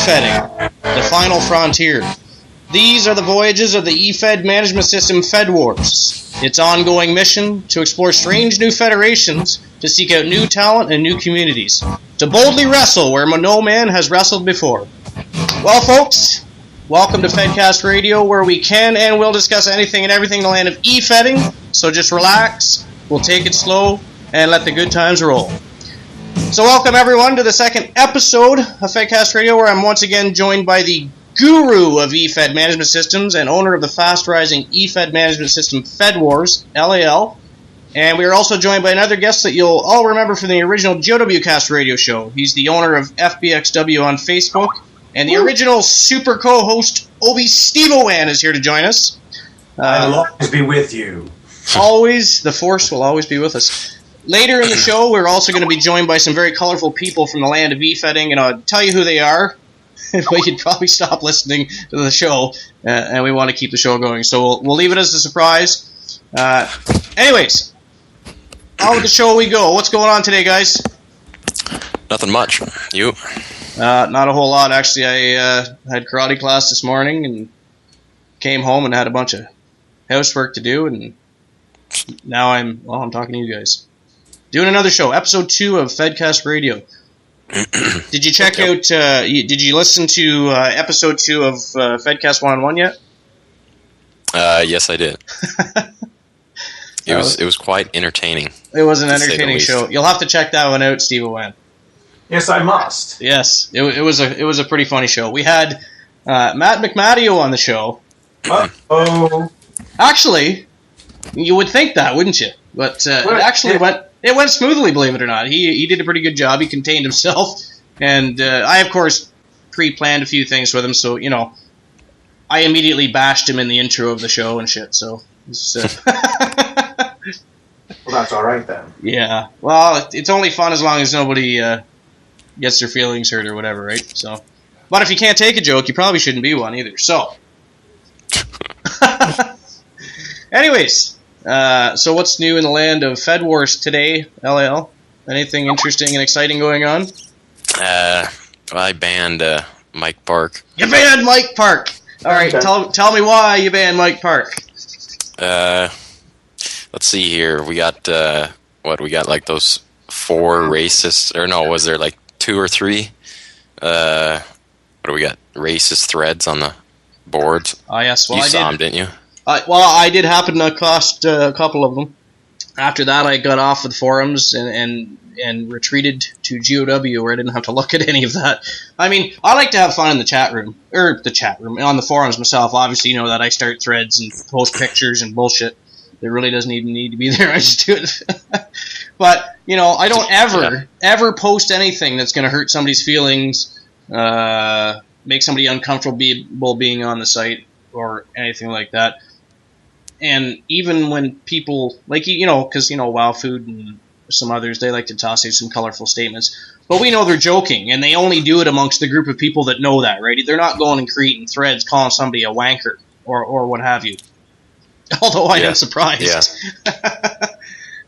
Efedding, the final frontier. These are the voyages of the eFed management system Fed Wars. Its ongoing mission to explore strange new federations, to seek out new talent and new communities, to boldly wrestle where no man has wrestled before. Well, folks, welcome to FedCast Radio, where we can and will discuss anything and everything in the land of Efedding. So just relax, we'll take it slow, and let the good times roll. So welcome everyone to the second episode of FedCast Radio, where I'm once again joined by the guru of eFed management systems and owner of the fast-rising eFed management system Fed Wars, LAL. And we are also joined by another guest that you'll all remember from the original GOWcast radio show. He's the owner of FBXW on Facebook, and the original super co-host, Obi Stevowan, is here to join us. I'll always be with you. Always, the Force will always be with us. Later in the show, we're also going to be joined by some very colorful people from the land of Efedding, and I'll tell you who they are. But you'd probably stop listening to the show, and we want to keep the show going, so we'll leave it as a surprise. Anyways, on with the show we go. What's going on today, guys? Nothing much. You? Not a whole lot, actually. I had karate class this morning and came home and had a bunch of housework to do, and now I'm talking to you guys. Doing another show, episode 2 of FedCast Radio. Did you check out, did you listen to episode 2 of FedCast 1-on-1 yet? Yes, I did. It was quite entertaining. It was an entertaining show. You'll have to check that one out, Steve Owen. Yes, I must. Yes, it was a pretty funny show. We had Matt McMattio on the show. Uh-oh. Actually, you would think that, wouldn't you? But it went smoothly, believe it or not. He did a pretty good job. He contained himself. And I, of course, pre-planned a few things with him, so, you know, I immediately bashed him in the intro of the show and shit, so... Well, that's all right, then. Yeah. Well, it's only fun as long as nobody gets their feelings hurt or whatever, right? So, but if you can't take a joke, you probably shouldn't be one either, so... Anyways... so what's new in the land of Fed Wars today, LAL? Anything interesting and exciting going on? I banned Mike Park. You banned Mike Park! Alright, okay. Tell me why you banned Mike Park. Let's see here. We got, we got like those 4 racists, or no, was there like 2 or 3? What do we got? Racist threads on the boards? Oh, yes. Well, you saw them, didn't you? I did happen to accost a couple of them. After that, I got off of the forums and retreated to GOW, where I didn't have to look at any of that. I mean, I like to have fun in the chat room, on the forums myself. Obviously, you know that I start threads and post pictures and bullshit. It really doesn't even need to be there. I just do it. But, you know, I don't ever post anything that's going to hurt somebody's feelings, make somebody uncomfortable being on the site, or anything like that. And even when people, like, you know, because, you know, Wow Food and some others, they like to toss out some colorful statements. But we know they're joking, and they only do it amongst the group of people that know that, right? They're not going and creating threads calling somebody a wanker or what have you. Although I am surprised. Yeah.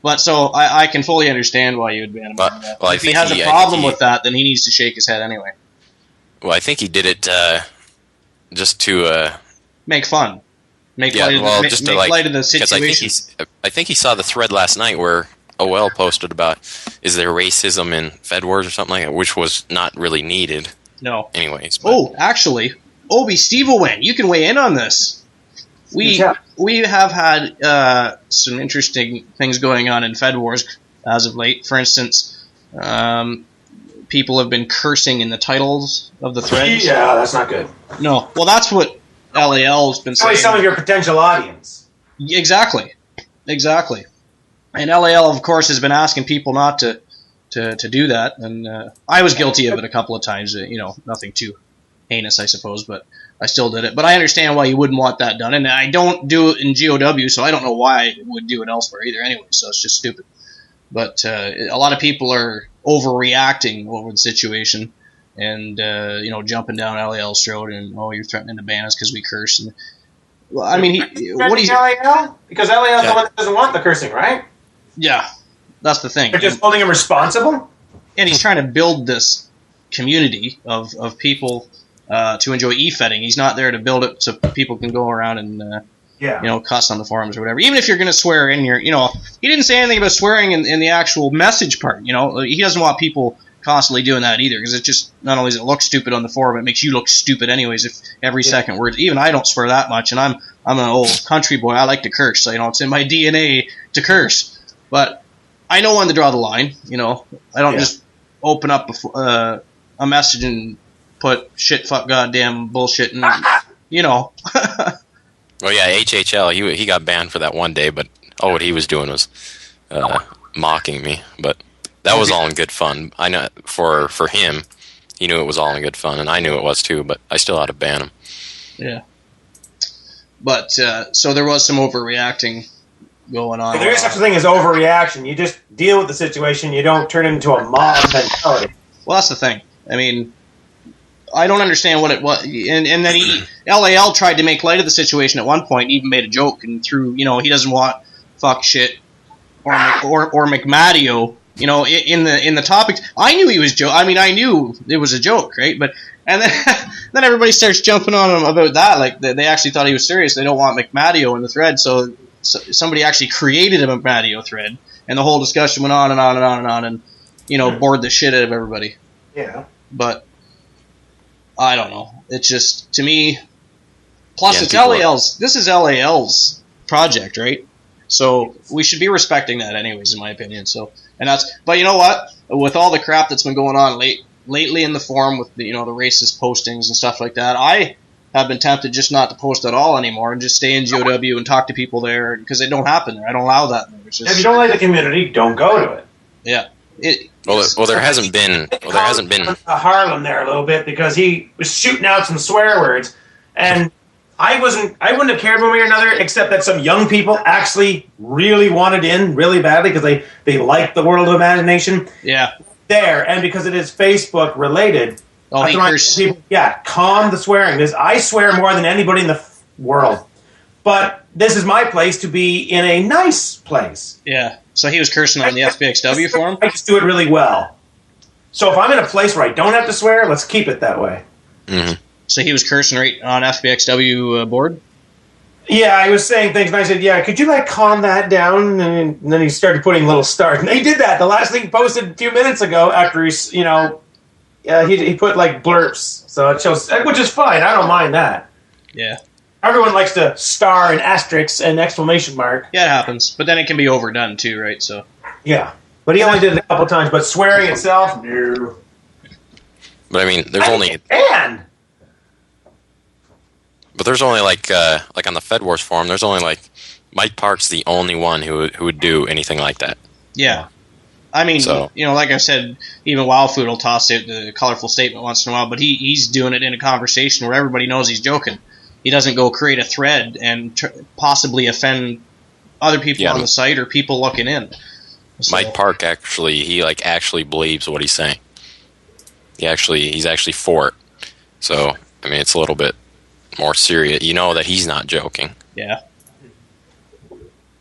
But so I can fully understand why you would ban him. Well, if he has a problem with that, then he needs to shake his head anyway. Well, I think he did it just to... make fun. Make light of the situation. I think he saw the thread last night where OL posted about, is there racism in Fed Wars or something like that, which was not really needed. No. Anyways. Oh, actually, Obi Stevowan, you can weigh in on this. We have had some interesting things going on in Fed Wars as of late. For instance, people have been cursing in the titles of the threads. Yeah, that's not good. No. Well, that's what LAL's been saying. Some of your potential audience. Exactly. And LAL, of course, has been asking people not to do that, and I was guilty of it a couple of times. You know, nothing too heinous, I suppose, but I still did it. But I understand why you wouldn't want that done, and I don't do it in GOW, so I don't know why I would do it elsewhere either anyway, so it's just stupid. But a lot of people are overreacting over the situation, and jumping down LAL's throat, and you're threatening to ban us because we curse. And well, I mean, what do you? LAL? Because LAL's the one that doesn't want the cursing, right? Yeah, that's the thing. They're just holding him responsible. And he's trying to build this community of people to enjoy Efedding. He's not there to build it so people can go around and cuss on the forums or whatever. Even if you're going to swear in your, he didn't say anything about swearing in the actual message part. He doesn't want people constantly doing that either, because it just, not only does it look stupid on the forum, it makes you look stupid anyways if every second word. Even I don't swear that much, and I'm an old country boy. I like to curse, so it's in my DNA to curse. But I know when to draw the line. I don't just open up a message and put shit, fuck, goddamn, bullshit, and Well, yeah, HHL, he got banned for that one day, but what he was doing was mocking me. But that was all in good fun. I know for him, he knew it was all in good fun, and I knew it was too, but I still had to ban him. Yeah. But, so there was some overreacting going on. There is such a thing as overreaction. You just deal with the situation. You don't turn it into a mob mentality. Well, that's the thing. I mean, I don't understand what it was. And then LAL tried to make light of the situation at one point, even made a joke and threw, he doesn't want fuck shit or McMadio, in the topics. I knew he was joking. I mean, I knew it was a joke, right? But and then everybody starts jumping on him about that. Like they actually thought he was serious. They don't want McMadio in the thread, so somebody actually created a McMadio thread, and the whole discussion went on and on and on and on, and bored the shit out of everybody. Yeah. But I don't know. It's just, to me, plus it's LAL's. This is LAL's project, right? So we should be respecting that, anyways, in my opinion. So, but you know what? With all the crap that's been going on lately in the forum with the the racist postings and stuff like that, I have been tempted just not to post at all anymore and just stay in GOW and talk to people there, because it don't happen there. I don't allow that. It's just, if you don't like the community, don't go to it. Yeah. There hasn't been Harlem there a little bit, because he was shooting out some swear words, and I wouldn't have cared one way or another, except that some young people actually really wanted in really badly because they like the world of imagination. Yeah. There, and because it is Facebook related. Oh, people, calm the swearing. I swear more than anybody in the world, but this is my place to be in a nice place. Yeah. So he was cursing on the FBXW forum? I just do it really well. So if I'm in a place where I don't have to swear, let's keep it that way. Mm-hmm. So he was cursing right on FBXW board? Yeah, I was saying things, and I said, could you, calm that down? And then he started putting little stars. And he did that. The last thing he posted a few minutes ago after he put, blurps. So it shows, which is fine. I don't mind that. Yeah. Everyone likes to star and asterisk and exclamation mark. Yeah, it happens. But then it can be overdone, too, right? So. Yeah. But he only did it a couple times. But swearing itself, no. But, I mean, there's only... And... But there's only, on the Fed Wars forum, there's only, Mike Park's the only one who would do anything like that. Yeah. I mean, like I said, even Wild Food will toss out the colorful statement once in a while, but he's doing it in a conversation where everybody knows he's joking. He doesn't go create a thread and possibly offend other people on the site or people looking in. So. Mike Park actually believes what he's saying. He's actually for it. So, I mean, it's a little bit more serious. You know that he's not joking. Yeah.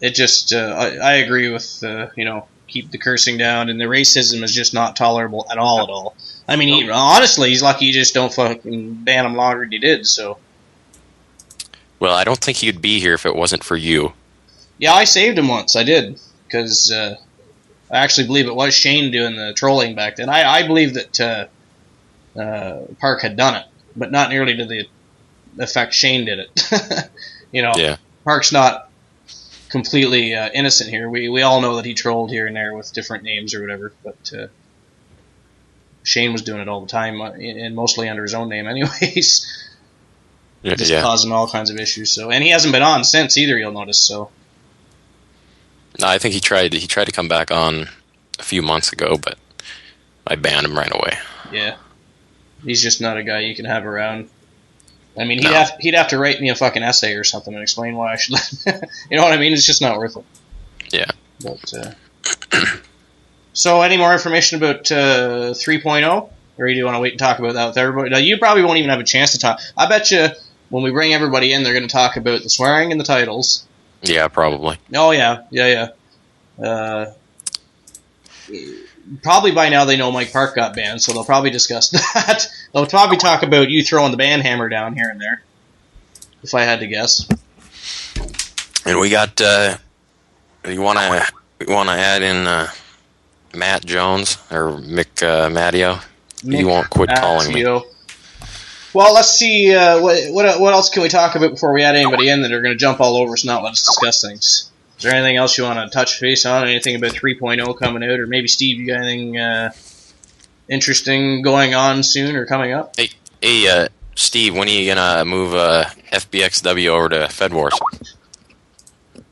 It just, I agree with, keep the cursing down, and the racism is just not tolerable at all. I mean, honestly, he's lucky you just don't fucking ban him longer than you did, so. Well, I don't think he'd be here if it wasn't for you. Yeah, I saved him once. I did, because I actually believe it was Shane doing the trolling back then. I believe that Park had done it, but not nearly to the effect Shane did it. Yeah. Park's not completely innocent here. We all know that he trolled here and there with different names or whatever, but Shane was doing it all the time, and mostly under his own name anyways. Just causing all kinds of issues. So, and he hasn't been on since either, you'll notice. So, no, I think he tried to come back on a few months ago, but I banned him right away. Yeah, he's just not a guy you can have around. I mean, he'd have to write me a fucking essay or something and explain why I should. You know what I mean? It's just not worth it. Yeah. But so, any more information about 3.0, or do you want to wait and talk about that with everybody? Now, you probably won't even have a chance to talk. I bet you when we bring everybody in, they're going to talk about the swearing in the titles. Yeah, probably. Oh yeah. Probably by now they know Mike Park got banned, so they'll probably discuss that. They'll probably talk about you throwing the band hammer down here and there, if I had to guess. And we got. You want to add in Matt Jones or Mick Mattio? You won't quit calling me. Well, let's see. What else can we talk about before we add anybody in that are going to jump all over us and not let us discuss things? Is there anything else you want to touch base on? Anything about 3.0 coming out? Or maybe, Steve, you got anything interesting going on soon or coming up? Hey, Steve, when are you going to move FBXW over to FedWars?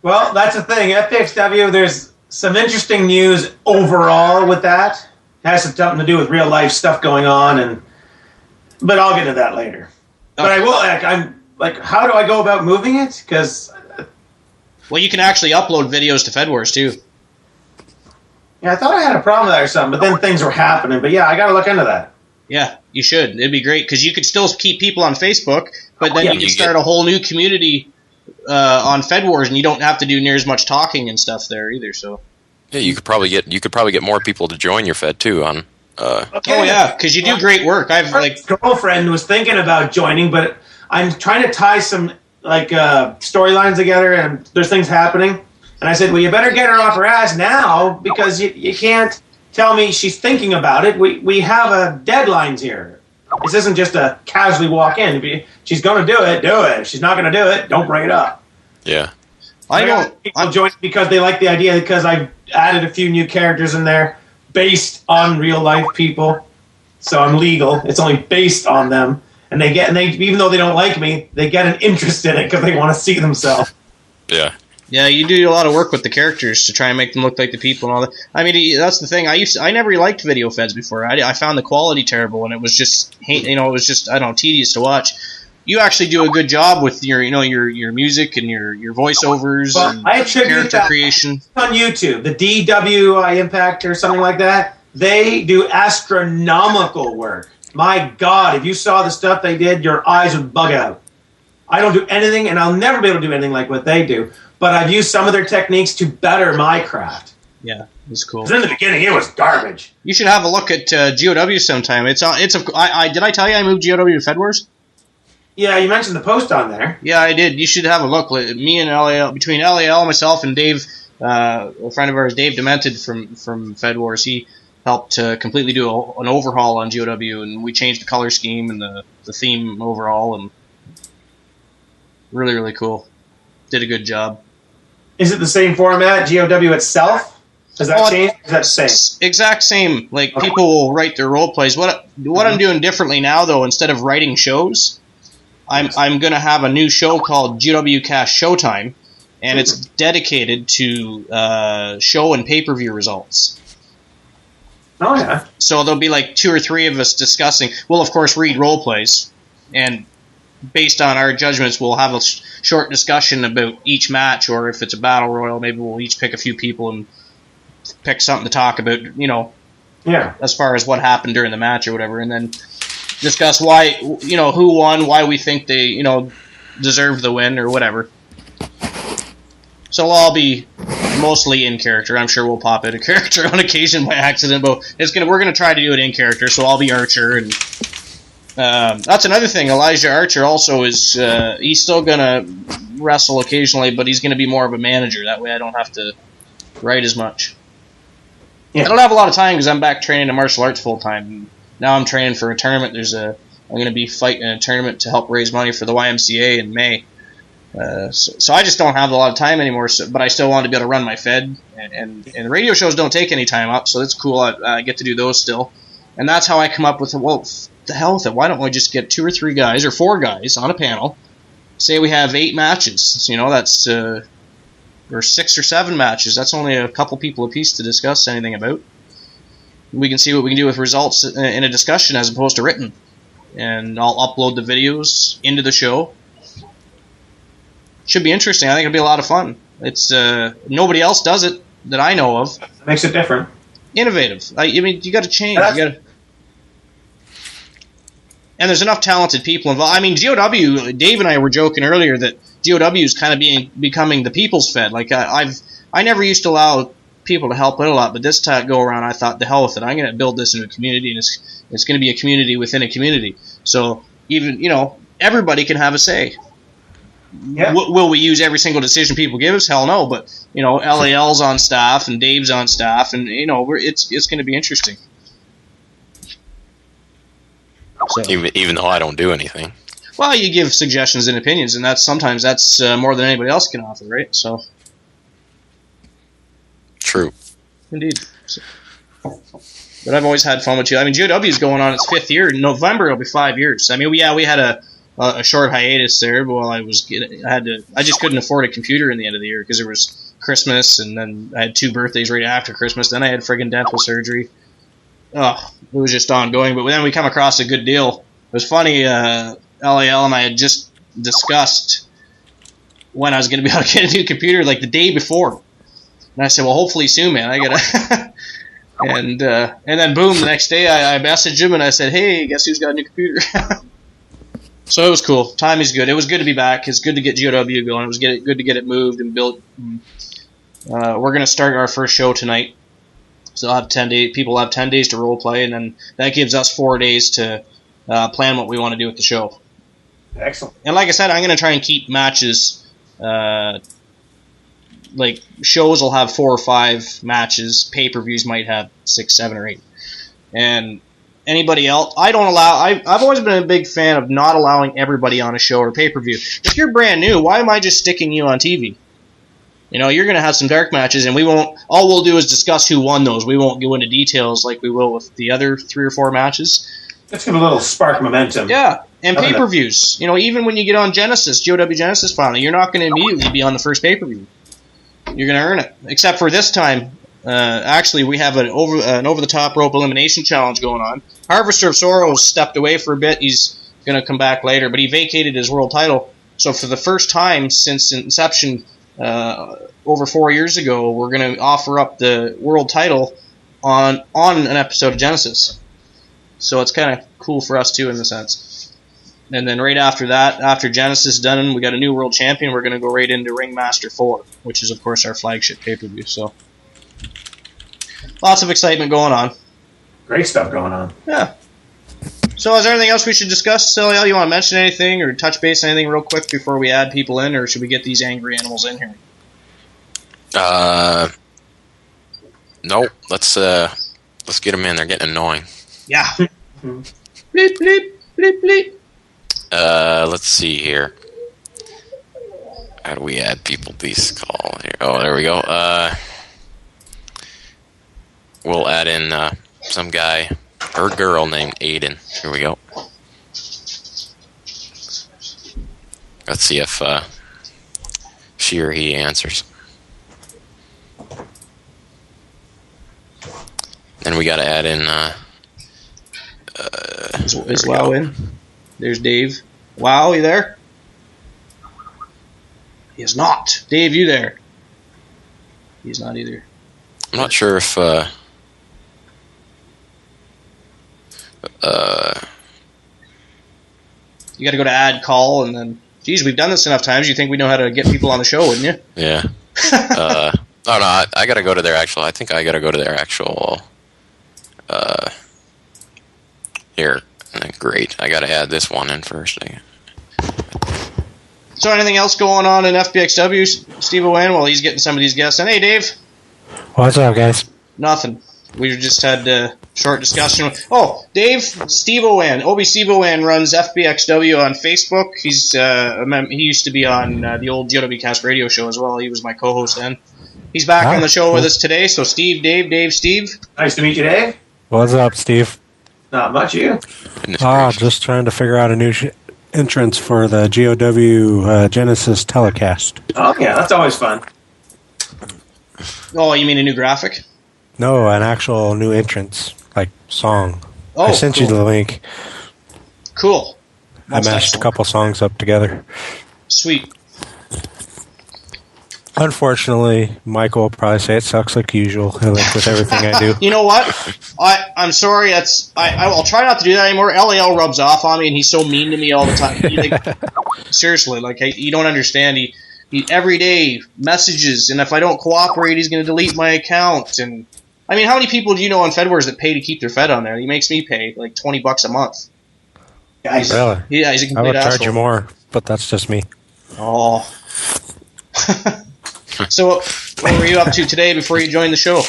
Well, that's the thing. FPXW, there's some interesting news overall with that. It has something to do with real life stuff going on, but I'll get to that later. Okay. But I will. I'm like, how do I go about moving it? Because well, you can actually upload videos to FedWars too. Yeah, I thought I had a problem with that or something, but then things were happening. But yeah, I got to look into that. Yeah, you should. It'd be great because you could still keep people on Facebook, but then you could start a whole new community on FedWars, and you don't have to do near as much talking and stuff there either. So yeah, you could probably get more people to join your Fed too. On oh yeah, because you do great work. My girlfriend was thinking about joining, but I'm trying to tie some storylines together, and there's things happening. And I said, well, you better get her off her ass now because you can't tell me she's thinking about it. We have deadlines here. This isn't just a casually walk in. If she's going to do it, do it. If she's not going to do it, don't bring it up. Yeah. I know people join because they like the idea because I've added a few new characters in there based on real life people. So I'm legal. It's only based on them. And they even though they don't like me, they get an interest in it because they want to see themselves. Yeah. Yeah, you do a lot of work with the characters to try and make them look like the people and all that. I mean, that's the thing. I never liked video feds before. I found the quality terrible, and it was just tedious to watch. You actually do a good job with your music and your voiceovers and character creation on YouTube. The DWI Impact or something like that. They do astronomical work. My God, if you saw the stuff they did, your eyes would bug out. I don't do anything, and I'll never be able to do anything like what they do. But I've used some of their techniques to better my craft. Yeah, it's cool. Because in the beginning, it was garbage. You should have a look at GOW sometime. Did I tell you I moved GOW to FedWars? Yeah, you mentioned the post on there. Yeah, I did. You should have a look. Me and LAL, between LAL, myself, and Dave, a friend of ours, Dave Demented from FedWars, he helped completely do an overhaul on GOW, and we changed the color scheme and the theme overall, and really, really cool. Did a good job. Is it the same format, GOW itself? Has that changed? Is that the same? Exact same. Like, people will write their role plays. What I'm doing differently now, though, instead of writing shows, I'm going to have a new show called GW Cast Showtime, and it's dedicated to show and pay-per-view results. Oh, yeah. So there'll be like 2 or 3 of us discussing. We'll, of course, read role plays, and based on our judgments, we'll have a short discussion about each match, or if it's a battle royal, maybe we'll each pick a few people and pick something to talk about, as far as what happened during the match or whatever, and then discuss why, who won, why we think they, deserve the win or whatever. So we'll all be mostly in character. I'm sure we'll pop out a character on occasion by accident, but we're gonna try to do it in character. So I'll be Archer, and that's another thing. Elijah Archer also is he's still gonna wrestle occasionally, but he's gonna be more of a manager. That way I don't have to write as much. Yeah. I don't have a lot of time because I'm back training in martial arts full time. Now I'm training for a tournament. I'm going to be fighting in a tournament to help raise money for the YMCA in May. So I just don't have a lot of time anymore. But I still want to be able to run my Fed, and the radio shows don't take any time up, so it's cool. I get to do those still, and that's how I come up with the hell with it. Why don't we just get 2 or 3 guys or 4 guys on a panel? Say we have 8 matches. So, that's or 6 or 7 matches. That's only a couple people apiece to discuss anything about. We can see what we can do with results in a discussion as opposed to written. And I'll upload the videos into the show. Should be interesting. I think it'll be a lot of fun. It's nobody else does it that I know of. Makes it different. Innovative. You got to change. And there's enough talented people involved. I mean, GOW. Dave and I were joking earlier that GOW is kind of becoming the people's Fed. Like I never used to allow people to help out a lot, but this time go around, I thought, the hell with it. I'm going to build this into a community, and it's going to be a community within a community. So even, everybody can have a say. Yeah. Will we use every single decision people give us? Hell no. But LAL's on staff and Dave's on staff, and it's going to be interesting. So, even though I don't do anything. Well, you give suggestions and opinions, and sometimes that's more than anybody else can offer, right? So. True. Indeed. So, but I've always had fun with you. I mean, GOW is going on its 5th year. In November, it'll be 5 years. I mean, we had a short hiatus there, but while I just couldn't afford a computer in the end of the year because there was Christmas, and then I had 2 birthdays right after Christmas. Then I had friggin' dental surgery. Oh, it was just ongoing. But then we come across a good deal. It was funny. LAL and I had just discussed when I was going to be able to get a new computer, like the day before. And I said, well, hopefully soon, man. I gotta. and then boom, the next day I messaged him and I said, hey, guess who's got a new computer? So it was cool. Time is good. It was good to be back. It's good to get GOW going. It was good to get it moved and built. We're going to start our first show tonight. So I'll have 10 days. People will have 10 days to role play, and then that gives us 4 days to plan what we want to do with the show. Excellent. And like I said, I'm going to try and keep matches. Like shows will have 4 or 5 matches. Pay-per-views might have 6, 7, or 8. And anybody else, I've always been a big fan of not allowing everybody on a show or pay-per-view. If you're brand new, why am I just sticking you on TV? You're going to have some dark matches, and all we'll do is discuss who won those. We won't go into details like we will with the other 3 or 4 matches. Let's give a little spark momentum. Yeah, and pay-per-views. Even when you get on Genesis, GOW Genesis finally, you're not going to immediately be on the first pay-per-view. You're going to earn it. Except for this time, actually, we have an over-the-top rope elimination challenge going on. Harvester of Sorrows stepped away for a bit. He's going to come back later, but he vacated his world title. So for the first time since inception over 4 years ago, we're going to offer up the world title on an episode of Genesis. So it's kind of cool for us, too, in the sense. And then right after that, after Genesis is done, we got a new world champion. We're going to go right into Ringmaster 4, which is, of course, our flagship pay-per-view. So lots of excitement going on. Great stuff going on. Yeah. So is there anything else we should discuss? Celia, you want to mention anything or touch base on anything real quick before we add people in, or should we get these angry animals in here? No. Let's get them in. They're getting annoying. Yeah. Bleep, bleep, bleep, bleep. Let's see here. How do we add people to these call here? Oh, there we go. We'll add in some guy or girl named Aiden. Here we go. Let's see if she or he answers. Then we got to add in. Is WoW in? There's Dave. WoW, you there? He is not. Dave, you there? He's not either. I'm not sure if. You got to go to add call and then. Geez, we've done this enough times. You think we know how to get people on the show, wouldn't you? Yeah. Oh no, I got to go to their actual. I think I got to go to their actual. Here, great. I got to add this one in first. So, anything else going on in FBXW, Steve Owen, while he's getting some of these guests in? Hey, Dave. What's up, guys? Nothing. We just had a short discussion. Oh, Dave, Steve Owen. Obi Steve Owen runs FBXW on Facebook. He used to be on the old GOWcast radio show as well. He was my co-host then. He's back on the show with us today. So, Steve, Dave, Steve. Nice to meet you, Dave. What's up, Steve? Not much, you? Just trying to figure out a new entrance for the GOW Genesis telecast. Oh, yeah, that's always fun. Oh, you mean a new graphic? No, an actual new entrance, like song. Oh, I sent you the link. Cool. I mashed a couple songs up together. Sweet. Unfortunately, Michael will probably say it sucks like usual, like with everything I do. You know what? I'm sorry. I'll try not to do that anymore. LAL rubs off on me, and he's so mean to me all the time. Seriously, you don't understand. every day messages, and if I don't cooperate, he's going to delete my account. And I mean, how many people do you know on FedWars that pay to keep their Fed on there? He makes me pay like $20 a month. Guys, Really? Yeah, he's a complete I would charge asshole. you more, but that's just me. Oh. So, what were you up to today before you joined the show?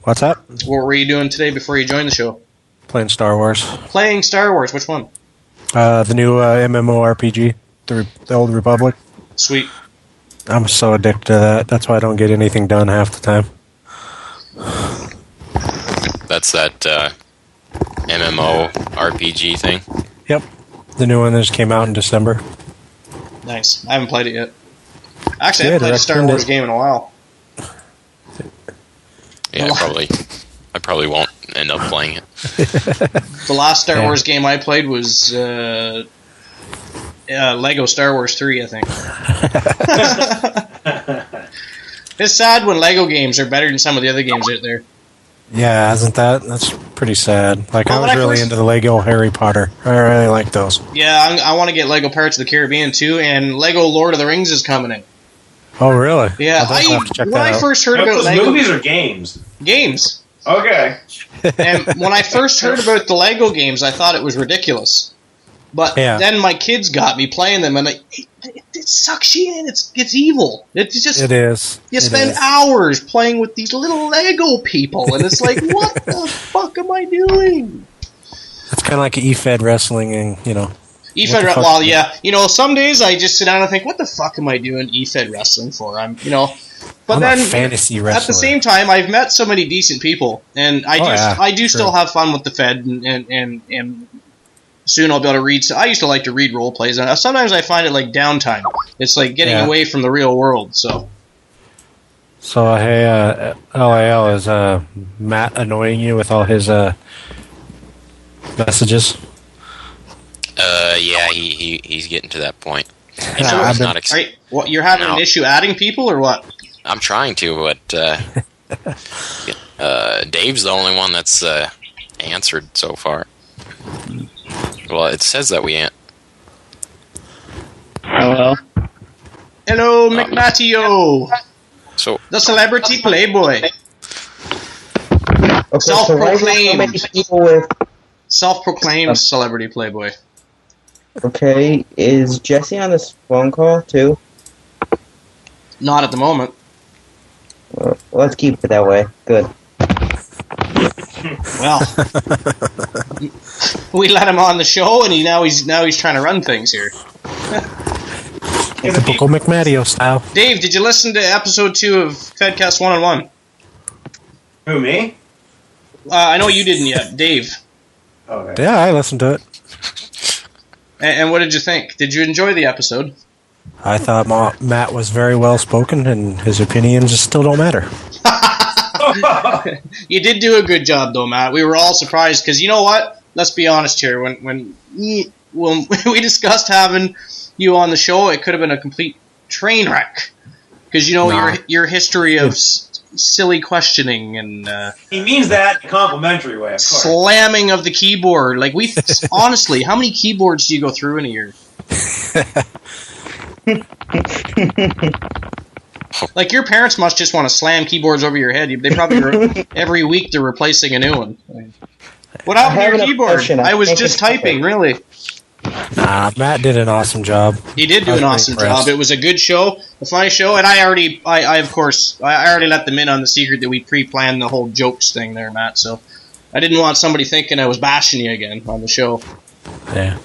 What's that? What were you doing today before you joined the show? Playing Star Wars. Playing Star Wars. Which one? The new MMORPG, the Old Republic. Sweet. I'm so addicted to that. That's why I don't get anything done half the time. That's that MMO RPG thing. Yep. The new one that just came out in December. Nice. I haven't played it yet. Actually, I Good, haven't played a Star recommend Wars it. game in a while. Yeah, I probably won't end up playing it. The last Star Wars game I played was Lego Star Wars 3, I think. It's sad when Lego games are better than some of the other games out there. Yeah, isn't that? That's pretty sad. Like, Well, I when was I really first- into the Lego Harry Potter. I really like those. Yeah, I want to get Lego Pirates of the Caribbean too, and Lego Lord of the Rings is coming in. Oh, really? Yeah, I'll definitely have to check when that I out. first heard Are about those Lego movies or games? games, Okay. and when I first heard about the Lego games, I thought it was ridiculous. But Yeah. then my kids got me playing them, and it sucks you in. It's evil. It's just It is. you It spend is. hours playing with these little Lego people, and it's like, what the fuck am I doing? It's kind of like EFED wrestling, and EFED, the fuck? well, yeah, some days I just sit down and think, what the fuck am I doing EFED wrestling for? But I'm then a fantasy wrestler. at the same time, I've met so many decent people, and I do still have fun with the Fed, and soon I'll be able to read. So I used to like to read role plays, and sometimes I find it like downtime. It's like getting away from the real world. So hey, LAL, is Matt annoying you with all his messages? Yeah, he's getting to that point. You So know, I've he's been- not what you're having No. an issue adding people or what? I'm trying to, but Dave's the only one that's answered so far. Well, it says that we ain't. Hello. Hello, McMattio, So the celebrity playboy, Okay, so why is there so many people with? self-proclaimed celebrity playboy. Okay, is Jesse on this phone call too? Not at the moment. Well, let's keep it that way. Good. Well, we let him on the show, and he's trying to run things here. Typical McMattio style. Dave, did you listen to episode 2 of FedCast 1-on-1? Who, me? I know you didn't yet, Dave. Okay. Yeah, I listened to it. And what did you think? Did you enjoy the episode? I thought Matt was very well spoken, and his opinions just still don't matter. You did do a good job, though, Matt. We were all surprised because you know what? Let's be honest here. When we discussed having you on the show, it could have been a complete train wreck because your history of silly questioning and He means that in a complimentary way, of course. slamming of the keyboard. Like honestly, how many keyboards do you go through in a year? Like your parents must just want to slam keyboards over your head. They probably every week they're replacing a new one. What happened to your keyboard? I was just typing, really. Nah, Matt did an awesome job. He did do I was an pretty awesome impressed. job. It was a good show, a funny show, and I already let them in on the secret that we pre-planned the whole jokes thing there, Matt. So I didn't want somebody thinking I was bashing you again on the show. Yeah.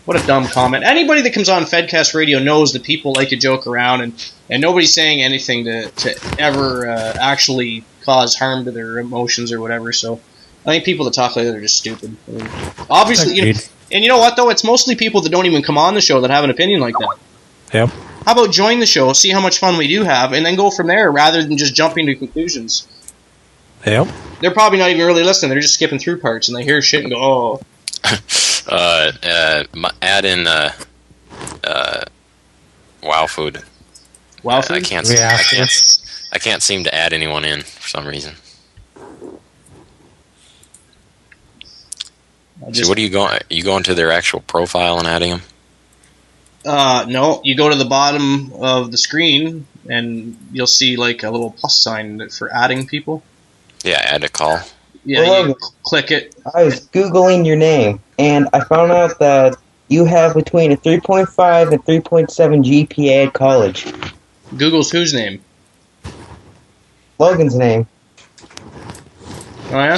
What a dumb comment. Anybody that comes on FedCast Radio knows that people like to joke around, and nobody's saying anything to ever actually cause harm to their emotions or whatever. So I think people that talk like that are just stupid. I mean, obviously, Agreed. and you know what, though? It's mostly people that don't even come on the show that have an opinion like that. Yep. How about join the show, see how much fun we do have, and then go from there rather than just jumping to conclusions? Yep. They're probably not even really listening. They're just skipping through parts, and they hear shit and go, oh. Add in Wow Food. Wow, I can't. Yeah. I can't seem to add anyone in for some reason. So what are you going? Are you going to their actual profile and adding them? No, you go to the bottom of the screen and you'll see like a little plus sign for adding people. Yeah, add a call. Yeah, Well, you click it. I was Googling your name, and I found out that you have between a 3.5 and 3.7 GPA at college. Google's whose name? Logan's name. Oh, yeah?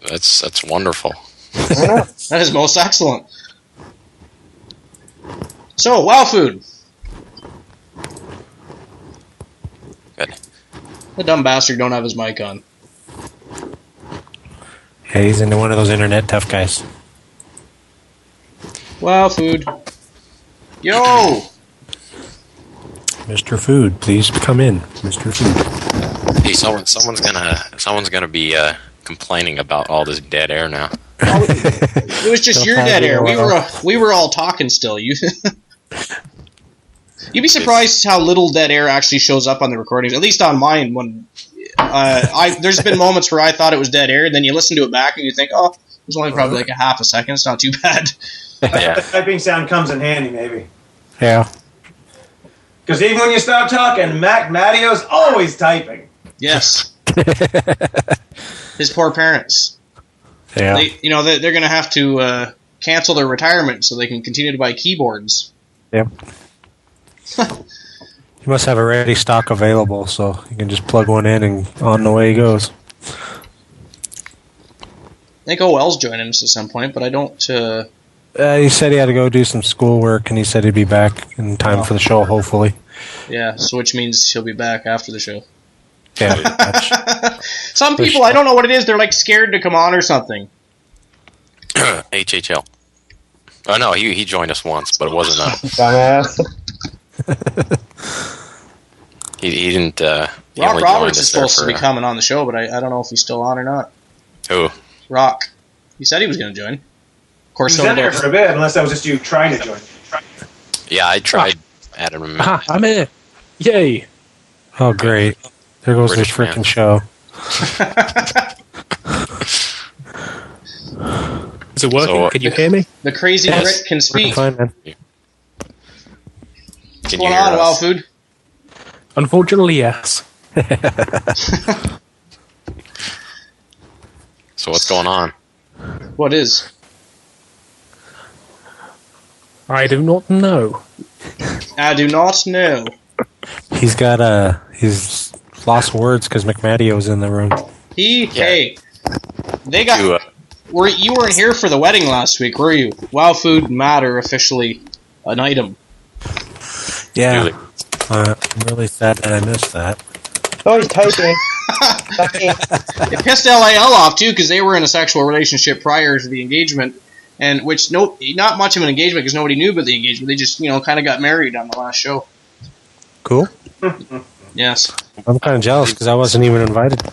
That's wonderful. I know. That is most excellent. So, WoW food. Good. The dumb bastard don't have his mic on. Yeah, he's into one of those internet tough guys. WoW food. Yo! Mr. Food, please come in, Mr. Food. Hey, someone's gonna be complaining about all this dead air now. It was just your dead air. We were all talking still. You'd be surprised how little dead air actually shows up on the recordings. At least on mine. When there's been moments where I thought it was dead air, and then you listen to it back and you think, oh, it was only probably like a half a second. It's not too bad. Yeah. The typing sound comes in handy, maybe. Yeah. Because even when you stop talking, Mattio's always typing. Yes. His poor parents. Yeah. They're going to have to cancel their retirement so they can continue to buy keyboards. Yep. You must have a ready stock available, so you can just plug one in and on the way he goes. I think OL's joining us at some point, but I don't... He said he had to go do some schoolwork, and he said he'd be back in time for the show, hopefully. Yeah, so which means he'll be back after the show. Yeah. Some people, I don't know what it is, they're like scared to come on or something. HHL. Oh no, he joined us once, but it wasn't Dumbass. he didn't. He Rock only joined Roberts us is there supposed to be coming on the show, but I don't know if he's still on or not. Who? Rock. He said he was going to join. Of course, He's been there for a bit, unless that was just you trying to join. Yeah, I tried adding him. Aha, I'm here. Yay. Oh, great. There goes this British freaking show. Is it working? So, Can you hear me? The crazy Brit can speak. Fine, man. What's going on, WoW Food? Unfortunately, yes. So what's going on? What is? I do not know. I do not know. He's got he's lost words because McMattio's in the room. Hey, they got. You, You weren't here for the wedding last week, were you? WoW Food Matter officially an item. Yeah. Really? I'm really sad that I missed that. Oh, he's typing. It pissed LAL off too because they were in a sexual relationship prior to the engagement, and which not much of an engagement because nobody knew about the engagement. They just kind of got married on the last show. Cool. Yes. I'm kind of jealous because I wasn't even invited.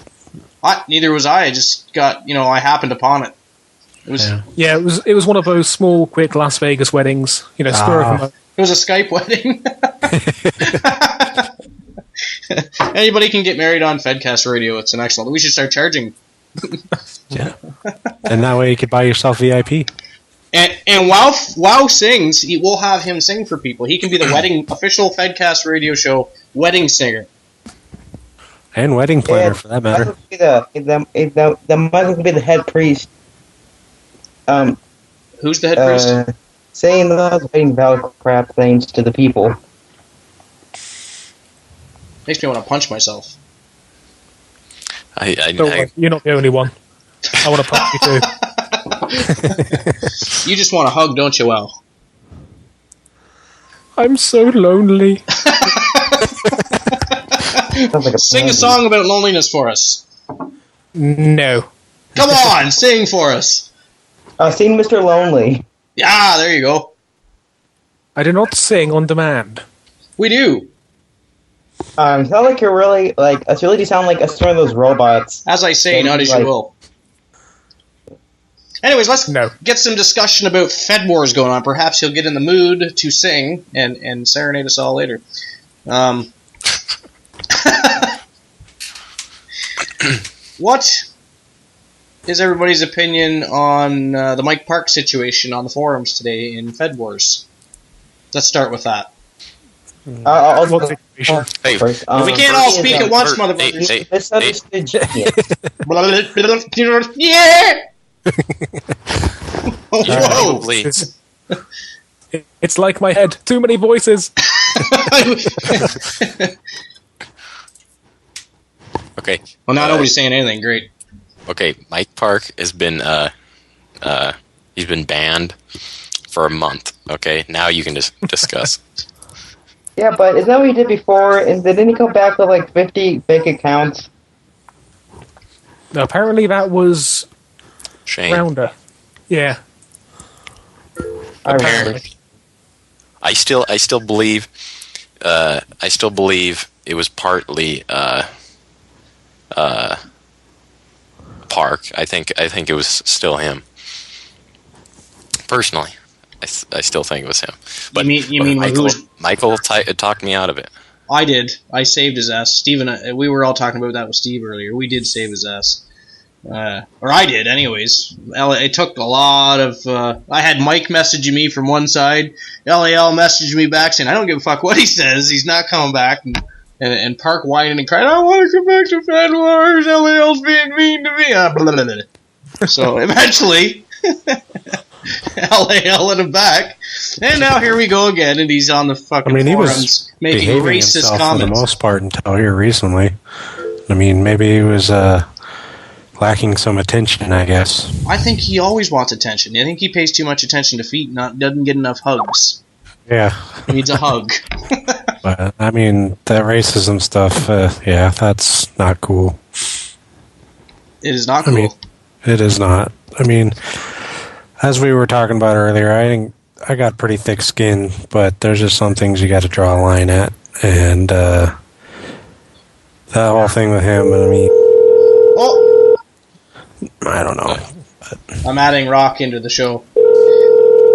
Neither was I. I just got I happened upon it. It was Yeah, it was one of those small, quick Las Vegas weddings. Spur of the moment. It was a Skype wedding. Anybody can get married on FedCast Radio. It's an excellent. We should start charging. Yeah. And that way you could buy yourself VIP. And Wow sings. We'll have him sing for people. He can be the official FedCast Radio show wedding singer. And wedding planner, for that matter. The Michael could be the head priest. Who's the head priest? Saying those wedding vow crap things to the people. Makes me want to punch myself. Don't worry, you're not the only one. I want to punch you too. You just want a hug, don't you, Al? I'm so lonely. Sing a song about loneliness for us. No. Come on, sing for us. Sing Mr. Lonely. Yeah, there you go. I do not sing on demand. We do. Sound like you're really it's really sound like one of those robots. As I say, not as you will. Anyways, let's get some discussion about Fed Wars going on. Perhaps you'll get in the mood to sing and serenade us all later. What is everybody's opinion on the Mike Park situation on the forums today in Fed Wars? Let's start with that. I'll What situation? Hey, first. We can't all speak at once, motherfuckers. Hey, Misunderstood genius. Yeah! Whoa! probably, It's like my head. Too many voices. okay. Well, now nobody's saying anything. Great. Okay, Mike Park has been he's been banned for a month. Okay, now you can just discuss. Yeah, but isn't that what he did before? And didn't he come back with like 50 fake accounts? Apparently that was Shane. Rounder. Yeah. Apparently. I still believe it was partly Park. I think it was still him. Personally, I still think it was him. But You mean Michael talked me out of it. I did. I saved his ass. Steve and we were all talking about that with Steve earlier. We did save his ass. Or I did, anyways. It took a lot of... I had Mike messaging me from one side. LAL messaged me back saying, I don't give a fuck what he says. He's not coming back. And Park whining and crying, I want to come back to Fed Wars. LAL's being mean to me. Blah, blah, blah. So eventually... LAL let him back, and now here we go again, and he's on the fucking forums he was making behaving racist himself comments. for the most part until here recently. I mean, maybe he was lacking some attention, I guess. I think he always wants attention. I think he pays too much attention to feet, doesn't get enough hugs. Yeah. He needs a hug. But, I mean, that racism stuff, yeah, that's not cool. It is not cool. I mean, it is not. I mean, as we were talking about earlier, I think I got pretty thick skin, but there's just some things you got to draw a line at. And that whole thing with him, I mean, Oh, I don't know. I'm adding Rock into the show.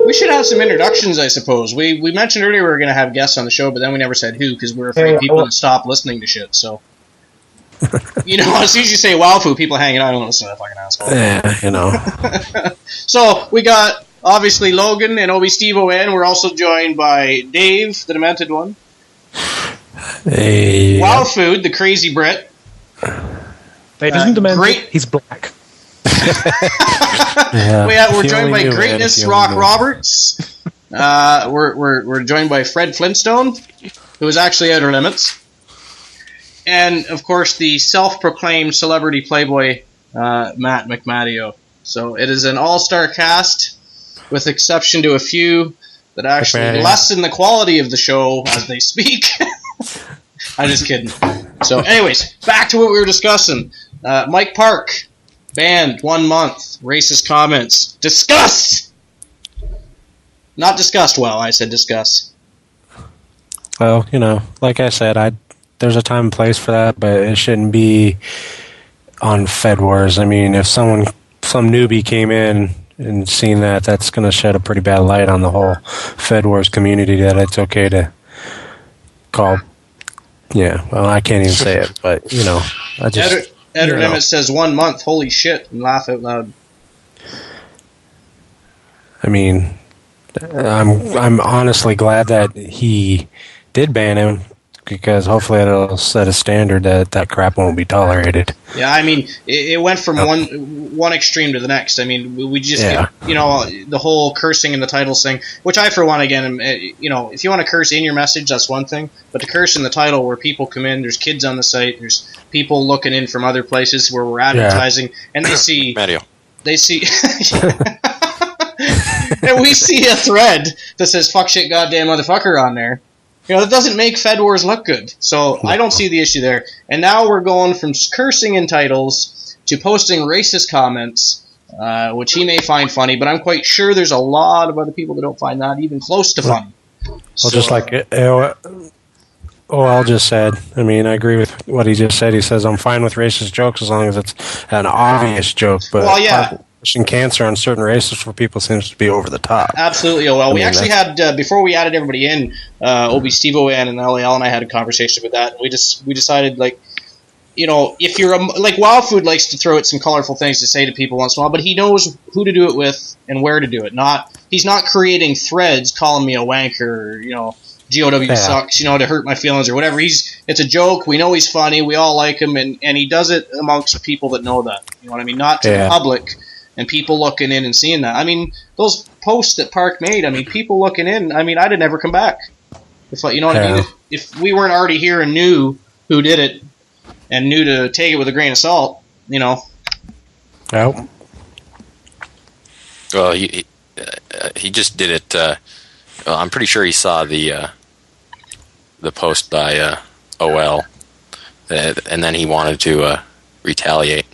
We should have some introductions, I suppose. We mentioned earlier we were going to have guests on the show, but then we never said who because we were afraid people would stop listening to shit. So, you know, as soon as you say Wowfu, people hanging out. I don't listen to that fucking asshole. Yeah, you know. So we got obviously Logan and Obi Steve O-N. We're also joined by Dave, the demented one. Hey, Wow Food, the crazy Brit. Dave isn't demented. Great. He's black. yeah, We're if you joined only by knew, man, Greatness if you Rock only knew. Roberts. We're joined by Fred Flintstone, who is actually Outer Limits. And, of course, the self-proclaimed celebrity playboy, Matt McMadio. So it is an all-star cast, with exception to a few that actually lessen the quality of the show as they speak. I'm just kidding. So, anyways, back to what we were discussing. Mike Park, banned 1 month, racist comments. Discuss! Not discussed well, I said discuss. Well, you know, like I said, there's a time and place for that, but it shouldn't be on Fed Wars. I mean, if some newbie came in and seen that, that's going to shed a pretty bad light on the whole Fed Wars community that it's okay to call. Yeah, well, I can't even say it, but, you know, I just... Outer Limits says 1 month, holy shit, and laugh out loud. I mean, I'm honestly glad that he did ban him, because hopefully it'll set a standard that crap won't be tolerated. Yeah, I mean, it went from one extreme to the next. I mean, we just, you know, the whole cursing in the titles thing, which I, for one, again, you know, if you want to curse in your message, that's one thing, but to curse in the title where people come in, there's kids on the site, there's people looking in from other places where we're advertising, and they see... Mario. They see... and we see a thread that says, fuck shit goddamn motherfucker on there. You know, that doesn't make Fed Wars look good. So I don't see the issue there. And now we're going from cursing in titles to posting racist comments, which he may find funny, but I'm quite sure there's a lot of other people that don't find that even close to funny. Well, just like OL just said, I mean, I agree with what he just said. He says, I'm fine with racist jokes as long as it's an obvious joke. But well, yeah. pushing cancer on certain races for people seems to be over the top. Absolutely. Well, we actually had, before we added everybody in, Obi Steve O-N and LAL and I had a conversation with that. And we decided, like, you know, if you're like Wild Food likes to throw out some colorful things to say to people once in a while, but he knows who to do it with and where to do it, not he's not creating threads calling me a wanker or, GOW sucks, to hurt my feelings or whatever. It's a joke. We know he's funny. We all like him, and he does it amongst people that know that. You know what I mean? Not to the public and people looking in and seeing that. I mean, those posts that Park made, people looking in, I'd have never come back. If you know what I mean? If we weren't already here and knew who did it and knew to take it with a grain of salt, Nope. Well, he just did it. I'm pretty sure he saw the post by OL, and then he wanted to retaliate.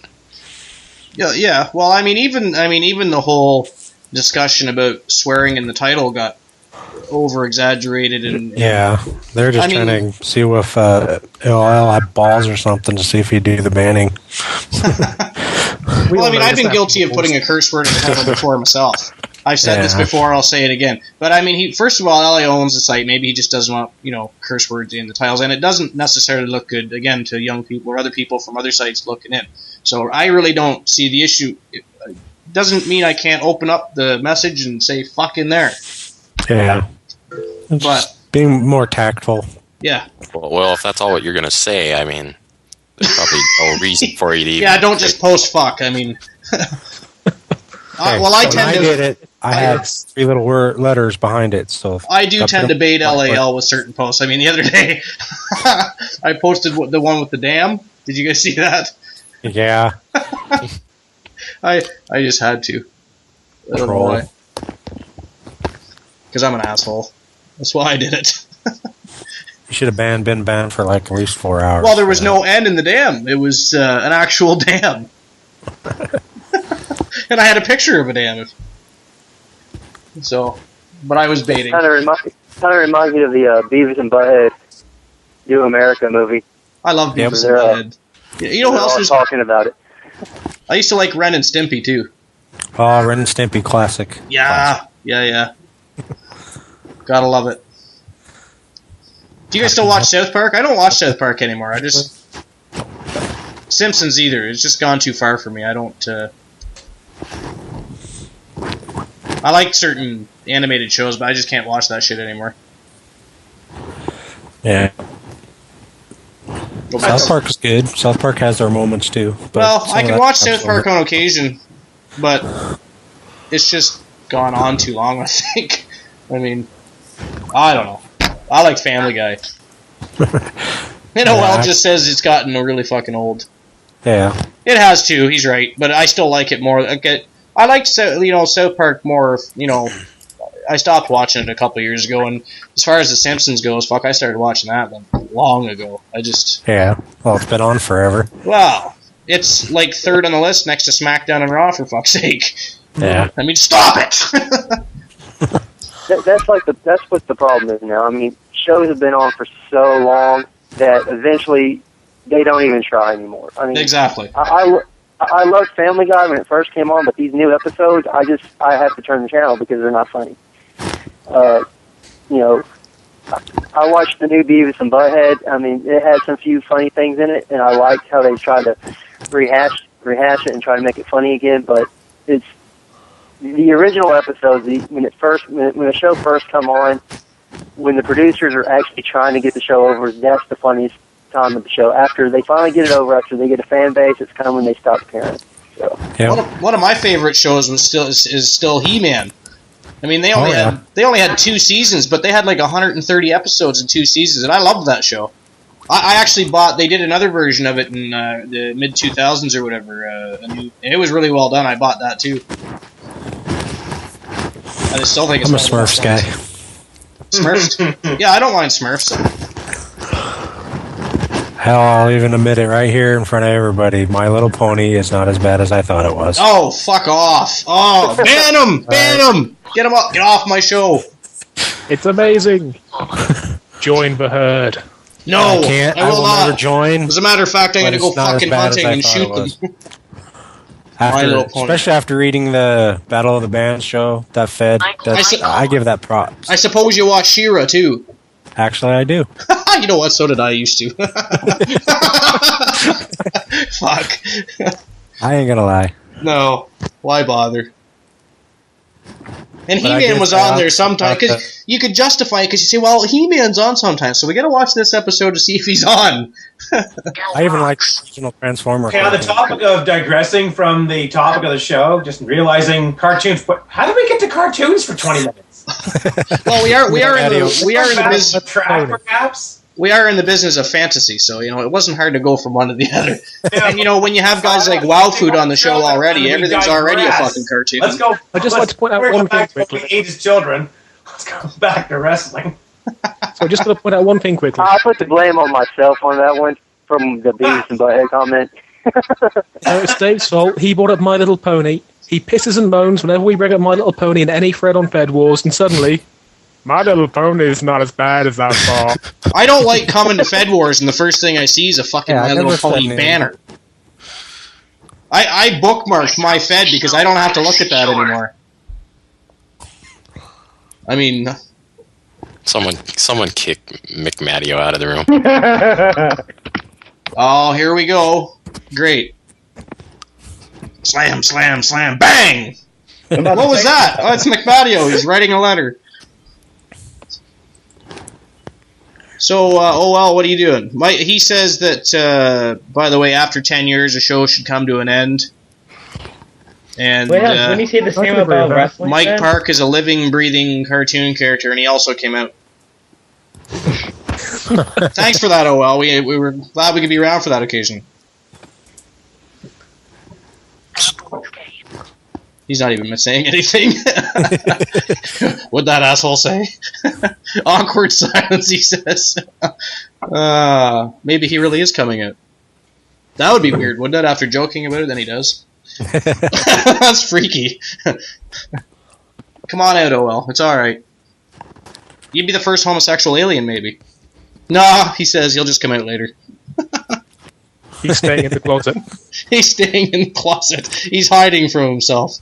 Yeah. Well, even the whole discussion about swearing in the title got over exaggerated and they're just trying to see if OL had balls or something to see if he'd do the banning. Well, I've been guilty of putting a curse word in the title before myself. I've said this before, I'll say it again. But first of all, LA owns the site. Maybe he just doesn't want, curse words in the titles. And it doesn't necessarily look good, again, to young people or other people from other sites looking in. So I really don't see the issue. It doesn't mean I can't open up the message and say fuck in there. Yeah. But being more tactful. Yeah. Well, if that's all what you're going to say, there's probably no reason for you to even... Yeah, don't just post fuck. I did it. I had 3 little letters behind it, so I do tend to bait LAL with certain posts. The other day, I posted the one with the dam. Did you guys see that? Yeah. I just had to. I don't know why. Because I'm an asshole. That's why I did it. You should have been banned for at least 4 hours. Well, there was no end in the dam. It was an actual dam. And I had a picture of a dam. But I was baiting. Kind of reminds me of the Beavis and Butthead New America movie. I love Beavis and Butthead. You know who else was talking about it? I used to like Ren and Stimpy too. Oh, Ren and Stimpy classic. Yeah. Gotta love it. Do you guys still watch South Park? I don't watch South Park anymore. Simpsons either. It's just gone too far for me. I don't... I like certain animated shows, but I just can't watch that shit anymore. Yeah. South Park is good. South Park has their moments too. Well, I can watch South Park on occasion, but it's just gone on too long, I think. I don't know. I like Family Guy. OL just says it's gotten really fucking old. Yeah. It has too, he's right, but I still like it more. I liked South Park more, I stopped watching it a couple years ago, and as far as The Simpsons goes, I started watching that long ago. Yeah, well, it's been on forever. Well, it's third on the list next to SmackDown and Raw, for fuck's sake. Yeah. Stop it! That's what the problem is now. Shows have been on for so long that eventually they don't even try anymore. Exactly. I loved Family Guy when it first came on, but these new episodes, I have to turn the channel because they're not funny. I watched the new Beavis and Butthead. It had some few funny things in it, and I liked how they tried to rehash it and try to make it funny again. But it's the original episodes. When the show first come on, when the producers are actually trying to get the show over, that's the funniest time of the show. After they finally get it over, after they get a fan base, it's kind of when they stop caring. So. Yep. One of my favorite shows is still He-Man. They only had 2 seasons, but they had 130 episodes in 2 seasons, and I loved that show. I actually bought. They did another version of it in the mid 2000s or whatever. And it was really well done. I bought that too. I just still think it's. I'm a Smurfs guy. Smurfs? Yeah, I don't mind Smurfs. Hell, I'll even admit it right here in front of everybody. My Little Pony is not as bad as I thought it was. Oh, fuck off! Oh, ban him! Ban him! Get him up! Get off my show! It's amazing. Join the herd. No, I can't. I will not. Never join. As a matter of fact, I'm going to go fucking hunting and shoot them. Especially after reading the Battle of the Bands show that Fed, I give that props. I suppose you watch She-Ra too. Actually, I do. You know what? So did I used to. Fuck. I ain't gonna lie. No. Why bother? And But I He-Man did was say on there I'll- sometimes, because you could justify it, because you say, well, He-Man's on sometimes, so we gotta watch this episode to see if he's on. I even like the original Transformer. Okay, on the topic of digressing from the topic of the show, just realizing cartoons. How did we get to cartoons for 20 minutes? Well, we are in the business. Track, perhaps. We are in the business of fantasy, so it wasn't hard to go from one to the other. And when you have guys like Wow Food on the show already, everything's already a fucking cartoon. Let's go. I'd just like to point out one thing quickly. We ate as children. Let's go back to wrestling. So I'm just going to point out one thing quickly. I put the blame on myself on that one from the Beavis and Butthead comment. No, it's Dave's fault. He brought up My Little Pony. He pisses and moans whenever we bring up My Little Pony in any thread on Fed Wars, and suddenly, My Little Pony is not as bad as I thought. I don't like coming to Fed Wars, and the first thing I see is a fucking Yeah, My I Little never Pony said banner. I bookmarked my Fed because I don't have to look at that anymore. I mean, Someone kick McMattio out of the room. oh, here we go. Great. Slam, slam, slam, bang! What was that? Oh, it's McMattio. He's writing a letter. So, what are you doing? He says that, by the way, after 10 years, the show should come to an end. And When you say the same about wrestling, Mike then? Park is a living, breathing cartoon character, and he also came out. Thanks for that, OL. We were glad we could be around for that occasion. He's not even saying anything. What'd that asshole say? Awkward silence, he says. Maybe he really is coming out. That would be weird, wouldn't it? After joking about it, then he does. That's freaky. Come on out, OL. It's alright. You'd be the first homosexual alien, maybe. Nah, he says he'll just come out later. He's staying in the closet. He's staying in the closet. He's hiding from himself.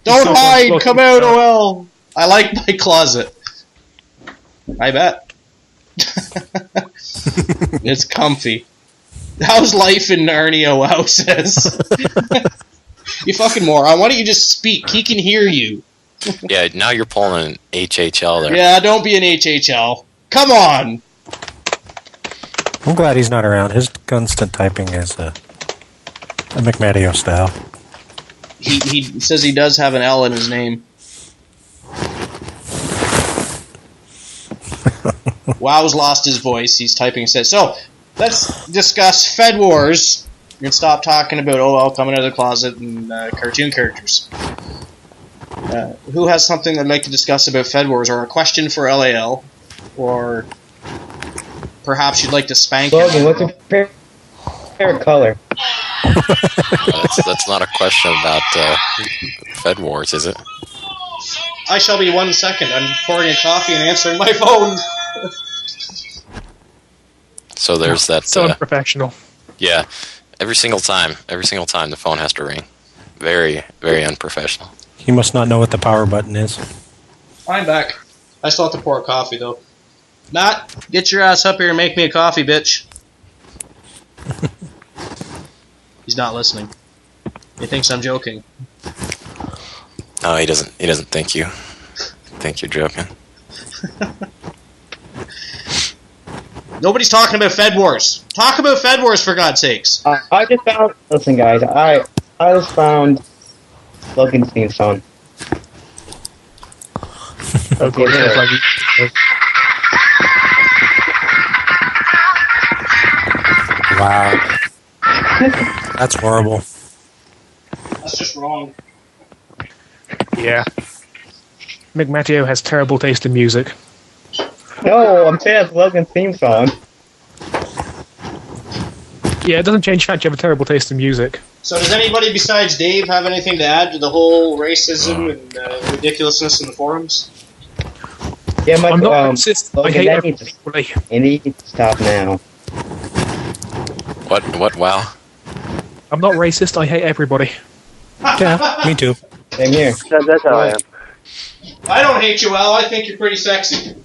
Don't so hide! close Come to out, himself. OL! I like my closet. I bet. It's comfy. How's life in Narnia, WoW says? You fucking moron. Why don't you just speak? He can hear you. Yeah, now you're pulling an HHL there. Yeah, don't be an HHL. Come on! I'm glad he's not around. His constant typing is a McMattio style. He says he does have an L in his name. Wow's lost his voice. He's typing and says, so, let's discuss Fed Wars. You can stop talking about OL coming out of the closet and cartoon characters. Who has something they'd like to discuss about Fed Wars, or a question for LAL, or perhaps you'd like to spank Logan, him? what's your favorite color? That's not a question about Fed Wars, is it? I shall be 1 second. I'm pouring a coffee and answering my phone. So there's that. So unprofessional. Yeah, every single time the phone has to ring. Very, very unprofessional. He must not know what the power button is. I'm back. I still have to pour a coffee, though. Matt, get your ass up here and make me a coffee, bitch. He's not listening. He thinks I'm joking. No, he doesn't think you think you're joking. Nobody's talking about Fed Wars. Talk about Fed Wars, for God's sakes. I just found. Listen, guys. I just found Logan's theme song. Of course, Yeah. it's like- Wow. That's horrible. That's just wrong. yeah. McMattio has terrible taste in music. No, I'm saying it's Logan's theme song. Yeah, it doesn't change the fact you have a terrible taste in music. So does anybody besides Dave have anything to add to the whole racism and ridiculousness in the forums? Yeah, my I'm not racist. I Logan, hate that everybody needs equally. it needs to stop now. What? Wow. I'm not racist. I hate everybody. Yeah, me too. Same here. That's how I am. I don't hate you, Al. I think you're pretty sexy.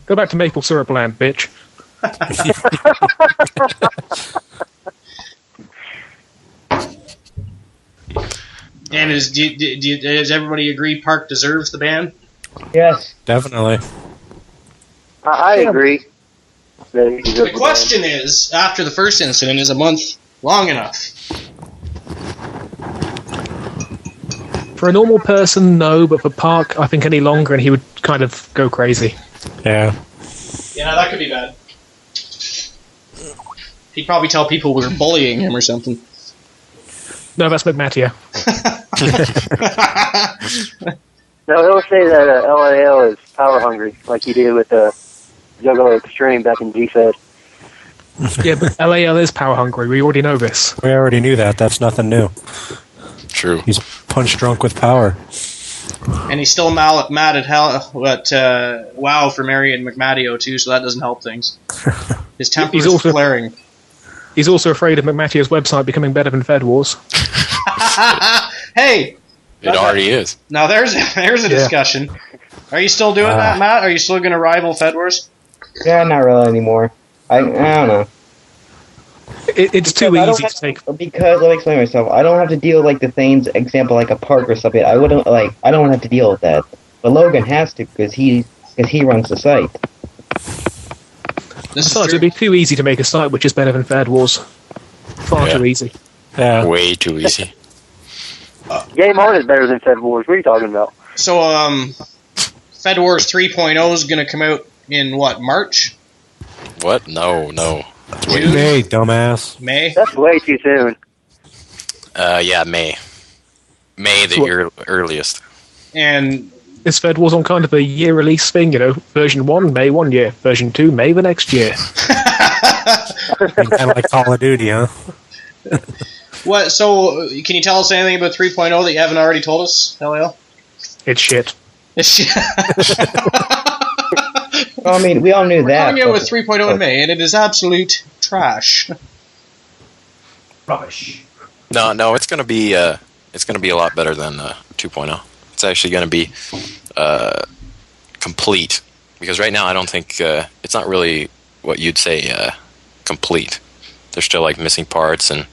Go back to maple syrup land, bitch. And does everybody agree Park deserves the ban? Yes. Definitely. I agree. The question is, after the first incident, is a month long enough? For a normal person, no, but for Park, I think any longer and he would kind of go crazy. Yeah. Yeah, that could be bad. He'd probably tell people we were bullying him or something. No, that's McMattia. No, he'll say that LAL is power hungry, like he did with Juggalo Extreme back in G-Fed. Yeah, but LAL is power hungry. We already know this. We already knew that. That's nothing new. True. He's punch drunk with power. And he's still mad at WoW for marrying McMattio too, so that doesn't help things. His temper is flaring. He's also afraid of McMattia's website becoming better than Fed Wars. Hey! It already is. Now there's a discussion. Are you still doing that, Matt? Are you still going to rival Fed Wars? Yeah, not really anymore. I don't know. It's too easy to take. Because let me explain myself. I don't have to deal like the Thane's example, like a Park or something. I don't have to deal with that. But Logan has to because he runs the site. Besides, it'd be too easy to make a site which is better than Fed Wars. Far too easy. Yeah. Way too easy. Game On is better than Fed Wars. What are you talking about? So, Fed Wars 3.0 is going to come out in what, March? What? No. That's way May, dumbass. May? That's way too soon. Yeah, May. May the earliest. And is Fed Wars on kind of a year release thing? You know, version 1 May 1 year, version 2 May the next year. Kind of like Call of Duty, huh? What? So, can you tell us anything about 3.0 that you haven't already told us, LL? It's shit. It's shit. Well, I mean, we all knew that. We're coming out with 3.0 in May, and it is absolute trash. Rubbish. No, it's gonna be a lot better than 2.0. It's actually gonna be complete, because right now I don't think it's not really what you'd say complete. There's still like missing parts and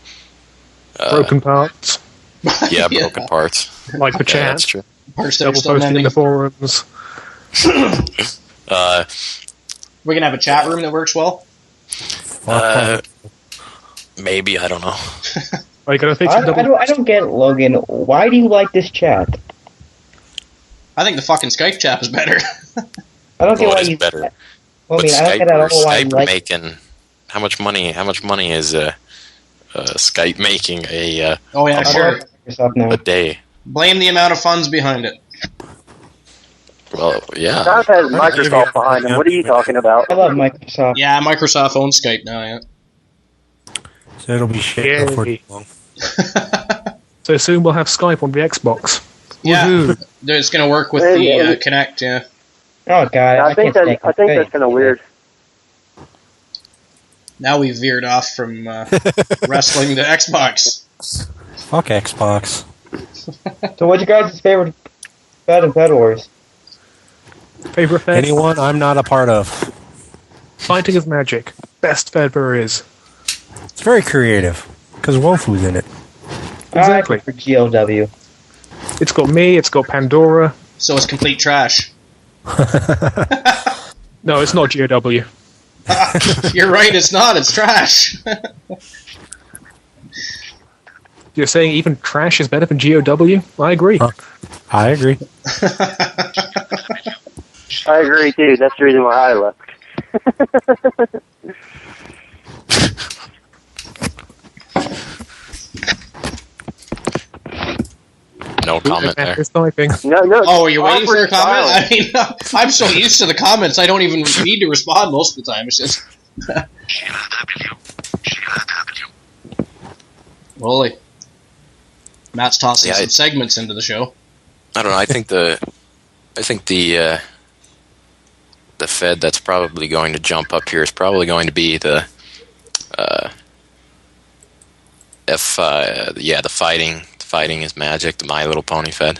Broken parts. Yeah, broken parts. Like the chat. Yeah, that's true. Parts that are Double still posting in mending. the forums. We're gonna have a chat room that works well. Maybe, I don't know. Are you gonna fix I don't get it, Logan. Why do you like this chat? I think the fucking Skype chat is better. I don't get What why is you. better? Well, I But mean, I don't get at all why you Skype like. making how much money is Skype making Oh yeah, sure. Yourself now. a day? Blame the amount of funds behind it. Well, yeah. Skype has Microsoft behind him. What are you talking about? I love Microsoft. Yeah, Microsoft owns Skype now. Yeah. So it'll be shit Yay. before too long. So soon we'll have Skype on the Xbox. Yeah, Woohoo. it's gonna work with the Kinect. Yeah. Oh god, I think can't that's kind of weird. Now we've veered off from wrestling to Xbox. Fuck Xbox. So, what's your guys' favorite Fed and Fed Wars? Favorite Fed? Anyone I'm not a part of. Fighting is magic. Best Fed there is. It's very creative, because Wofu's in it. Exactly. For GLW. It's got me, it's got Pandora. So it's complete trash. No, it's not GOW. You're right, it's not. It's trash. You're saying even trash is better than GOW? I agree. I agree. I agree too. That's the reason why I left. No comment there. It's typing. No. Oh, are you waiting for a awkward comment? silence. I mean, I'm so used to the comments, I don't even need to respond most of the time. It's just... Holy. Matt's tossing some segments into the show. I don't know. I think the Fed that's probably going to jump up here is probably going to be the the fighting. The fighting is magic. The My Little Pony Fed.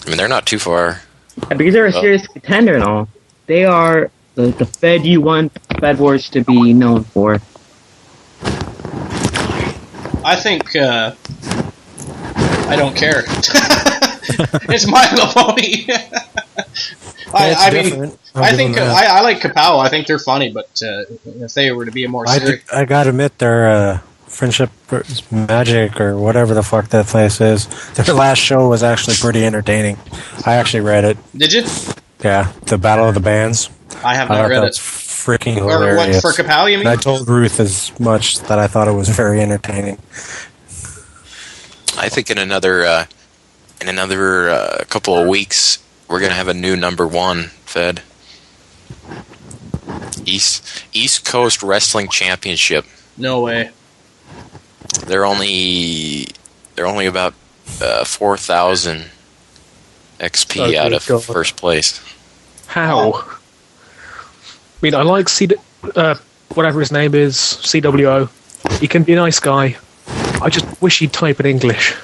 I mean, they're not too far. Yeah, because they're a serious contender and all. They are the Fed you want Fed Wars to be known for. I don't care. It's My Little Pony. I mean, I think I like Kapow. I think they're funny, but if they were to be a more serious... I gotta admit, their Friendship Magic, or whatever the fuck that place is, their last show was actually pretty entertaining. I actually read it. Did you? Yeah, the Battle of the Bands. I have not read it. Freaking or hilarious. What, for Kapow, you mean? And I told Ruth as much, that I thought it was very entertaining. I think in another couple of weeks, we're going to have a new number one, Fed. East Coast Wrestling Championship. No way. They're only about 4,000 XP out of first place. How? I mean, I like whatever his name is, CWO. He can be a nice guy. I just wish he'd type in English.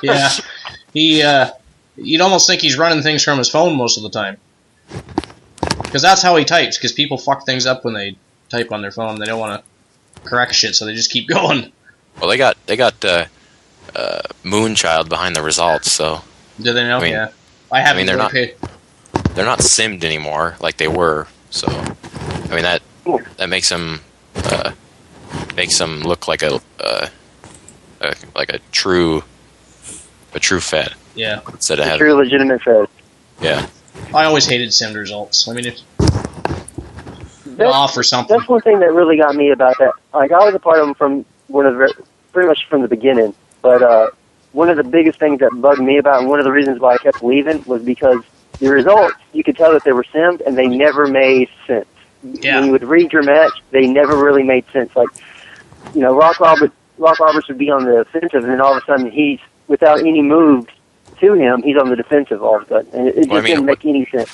Yeah. You'd almost think he's running things from his phone most of the time. Because that's how he types, because people fuck things up when they type on their phone. They don't want to correct shit, so they just keep going. Well, they got Moonchild behind the results, so... Do they know? I mean, yeah. I haven't they're really not paid. They're not simmed anymore like they were, so... I mean, that makes them look like a true Fed. Yeah. Instead of true legitimate Fed. Yeah. I always hated simmed results. I mean, it's off or something. That's one thing that really got me about that. Like, I was a part of them from pretty much from the beginning. But one of the biggest things that bugged me about, and one of the reasons why I kept leaving, was because the results, you could tell that they were simmed, and they never made sense. Yeah. When you would read your match, they never really made sense. Like, you know, Rock Roberts would be on the offensive, and then all of a sudden he's, without any moves to him, he's on the defensive all of a sudden. And it just didn't make any sense.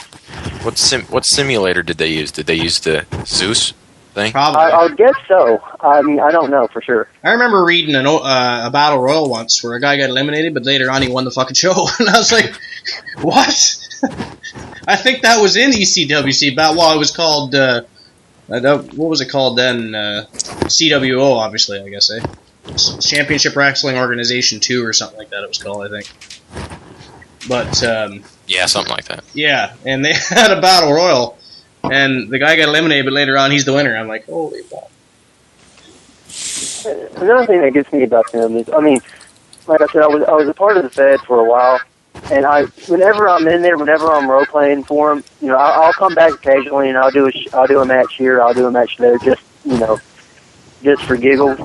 What simulator did they use? Did they use the Zeus thing? Probably. I would guess so. I mean, I don't know for sure. I remember reading a Battle Royal once where a guy got eliminated, but later on he won the fucking show. And I was like, what? I think that was in ECWC. Well, it was called, what was it called then? CWO, obviously, I guess, eh? Championship Wrestling Organization 2 or something like that it was called, I think. But, yeah, something like that. Yeah, and they had a Battle Royal, and the guy got eliminated, but later on he's the winner. I'm like, holy fuck. Another thing that gets me about them is, I mean, like I said, I was a part of the Fed for a while, and whenever I'm in there, whenever I'm role playing for them, you know, I'll come back occasionally and I'll do a match here, I'll do a match there, just for giggles.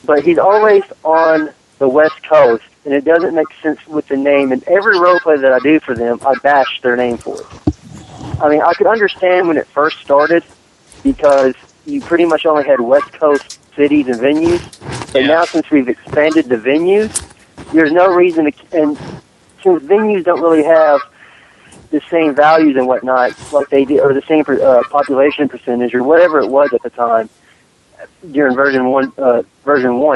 But he's always on the West Coast, and it doesn't make sense with the name. And every role play that I do for them, I bash their name for it. I mean, I could understand when it first started because you pretty much only had West Coast cities and venues. But now since we've expanded the venues, there's no reason to, and since venues don't really have the same values and whatnot, like they did, or the same population percentage or whatever it was at the time during version one.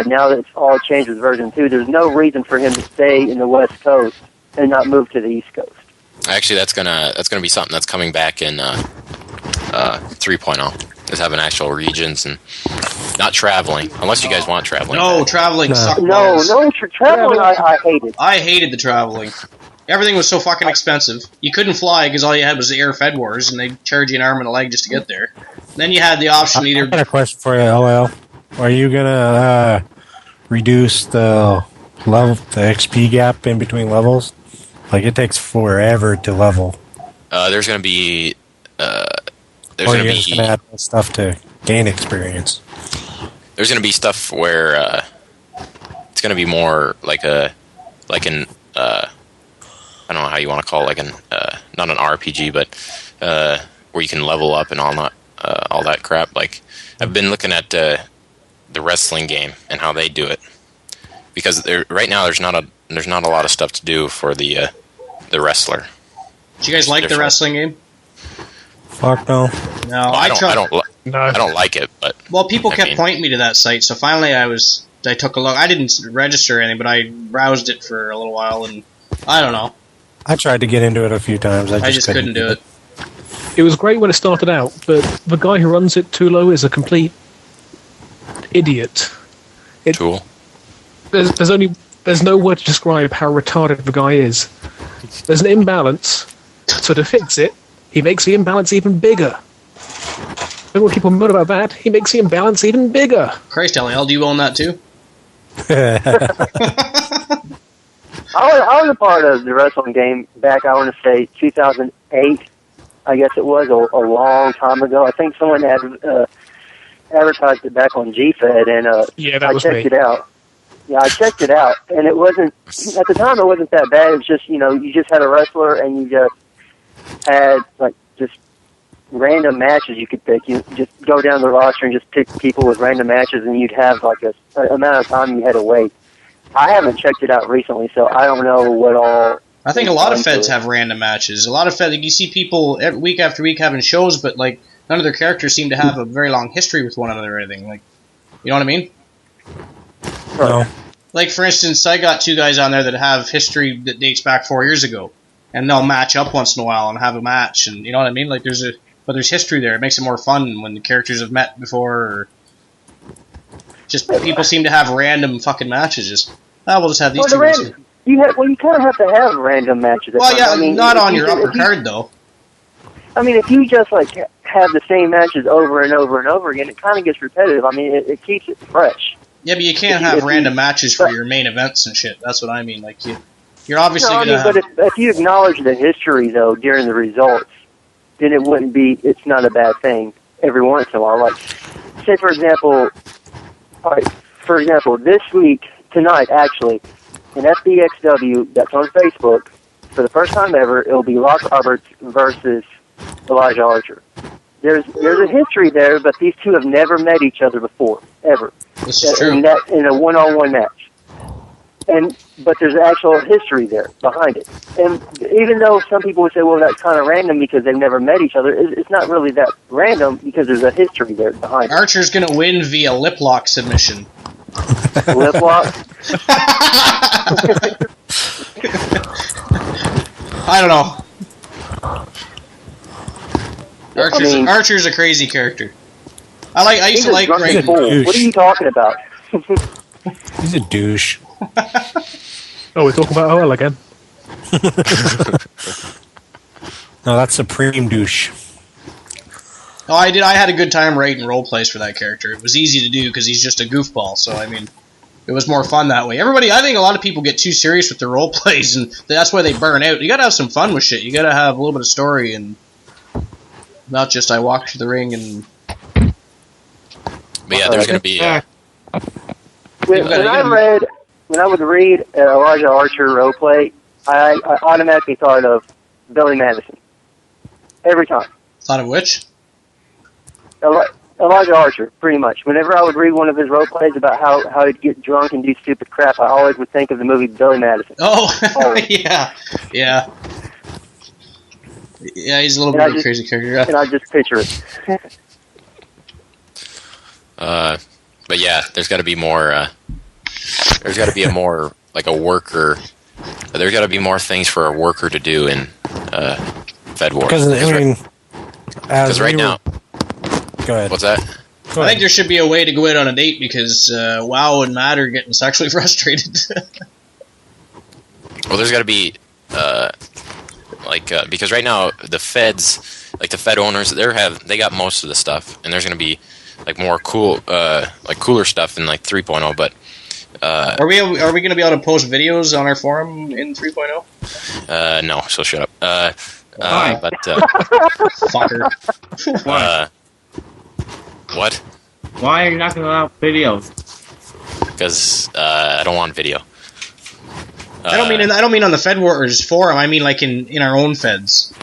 Now that it's all changed with version 2, there's no reason for him to stay in the West Coast and not move to the East Coast. Actually, that's gonna be something that's coming back in 3.0. Is having actual regions and not traveling, unless you guys want traveling. No, traveling sucked. No, traveling I hated. I hated the traveling. Everything was so fucking expensive. You couldn't fly because all you had was the Air Fed Wars, and they'd charge you an arm and a leg just to get there. Then you had the option either... I got a question for you, LL. Are you going to reduce the XP gap in between levels? Like, it takes forever to level. There's going to be... Or you're just going to add stuff to gain experience? There's going to be stuff where it's going to be more like an I don't know how you want to call it, like not an RPG, but where you can level up and all that crap. Like, I've been looking at the wrestling game and how they do it, because right now there's not a lot of stuff to do for the wrestler. Do you guys like the wrestling game? Fuck no. No, I don't like it, but well, people kept pointing me to that site, so finally I took a look. I didn't register anything, but I browsed it for a little while, and I don't know. I tried to get into it a few times. I just couldn't do it. It was great when it started out, but the guy who runs it, Tulo, is a complete idiot. Tool. There's only there's no word to describe how retarded the guy is. There's an imbalance, so to fix it, he makes the imbalance even bigger. Remember when people moan about that? He makes the imbalance even bigger. Christ, LL, do you own that too? I was a part of the wrestling game back, I want to say, 2008. I guess it was a long time ago. I think someone had advertised it back on GFed, and I checked it out. Yeah, I checked it out, and it wasn't, at the time it wasn't that bad. It was just, you just had a wrestler, and you just had, just random matches you could pick. You just go down the roster and just pick people with random matches, and you'd have, a amount of time you had to wait. I haven't checked it out recently, so I don't know what all... I think a lot of feds have random matches. A lot of feds, you see people week after week having shows, but, none of their characters seem to have a very long history with one another or anything. You know what I mean? No. For instance, I got two guys on there that have history that dates back 4 years ago, and they'll match up once in a while and have a match, and you know what I mean? There's history there. It makes it more fun when the characters have met before, or just people seem to have random fucking matches. Just, we'll just have these two guys here. You kind of have to have random matches. Well, yeah, not on your upper card, though. I mean, if you just, have the same matches over and over and over again, it kind of gets repetitive. I mean, it keeps it fresh. Yeah, but you can't have random matches for your main events and shit. That's what I mean. You're obviously going to have... But if you acknowledge the history, though, during the results, then it wouldn't be... It's not a bad thing every once in a while. Say, for example, this week, tonight, actually, in FBXW, that's on Facebook, for the first time ever, it'll be Rock Roberts versus Elijah Archer. There's a history there, but these two have never met each other before, ever. This is true. In a one-on-one match. But there's actual history there behind it. And even though some people would say, well, that's kind of random because they've never met each other, it's not really that random because there's a history there behind it. Archer's going to win via lip lock submission. Lip lock? I don't know. Archer's a crazy character. I used to like Ray. What are you talking about? He's a douche. Oh, we're talking about OL again. No, that's Supreme Douche. Oh, I did. I had a good time writing role plays for that character. It was easy to do because he's just a goofball. So it was more fun that way. I think a lot of people get too serious with their role plays, and that's why they burn out. You got to have some fun with shit. You got to have a little bit of story, and not just I walk to the ring and. But yeah, there's going to be. When I would read Elijah Archer roleplay, I automatically thought of Billy Madison. Every time. Thought of which? Elijah Archer, pretty much. Whenever I would read one of his roleplays about how he'd get drunk and do stupid crap, I always would think of the movie Billy Madison. Oh, yeah. Yeah, he's a little bit of a crazy character. Yeah. And I just picture it. But yeah, there's got to be more. There's got to be a more a worker. There's got to be more things for a worker to do in Fed Wars. Because right now. Go ahead. What's that? I think there should be a way to go out on a date because WoW and Matt are getting sexually frustrated. Well, there's got to be because right now the feds, the Fed owners, they got most of the stuff, and there's going to be more cooler stuff in 3.0. But are we going to be able to post videos on our forum in 3.0? No, so shut up. Why? But fucker. Why? What? Why are you not going to allow videos? Because I don't want video. I don't mean on the Fed Wars forum. I mean in our own feds.